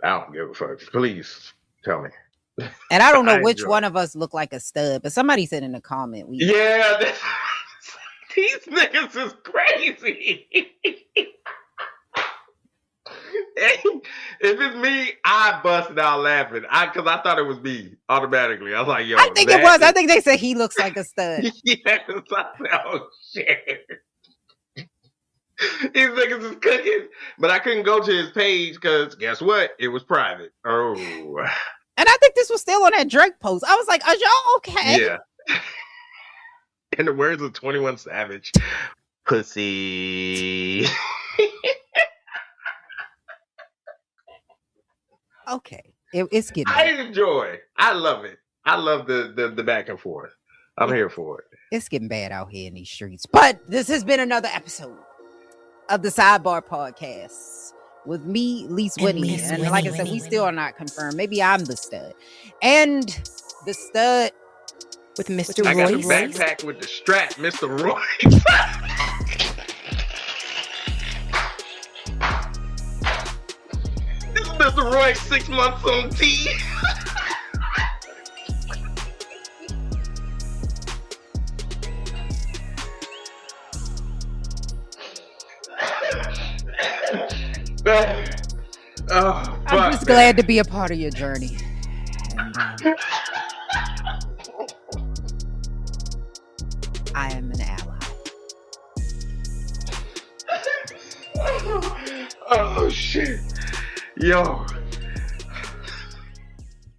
I don't give a fuck. Please tell me. And I don't know which one of us look like a stud, but somebody said in the comment. These niggas is crazy. If it's me, I busted out laughing. Because I thought it was me automatically. I was like, yo. I think it was. I think they said he looks like a stud. Yes. I said, oh, shit. These niggas is cooking. But I couldn't go to his page because guess what? It was private. Oh. And I think this was still on that Drake post. I was like, are y'all okay? Yeah. In the words of 21 Savage, pussy. Okay. It's getting bad. I love it. I love the back and forth. I'm here for it. It's getting bad out here in these streets. But this has been another episode of the Sidebar Podcast with me, Leise Winny. And like I said, we still are not confirmed. Maybe I'm the stud. And the stud with Mr. Royce. I got the backpack with the strap, Mr. Royce. This is Mr. Royce, 6 months on T. I'm just glad to be a part of your journey. And, I am an ally. Oh shit. Yo.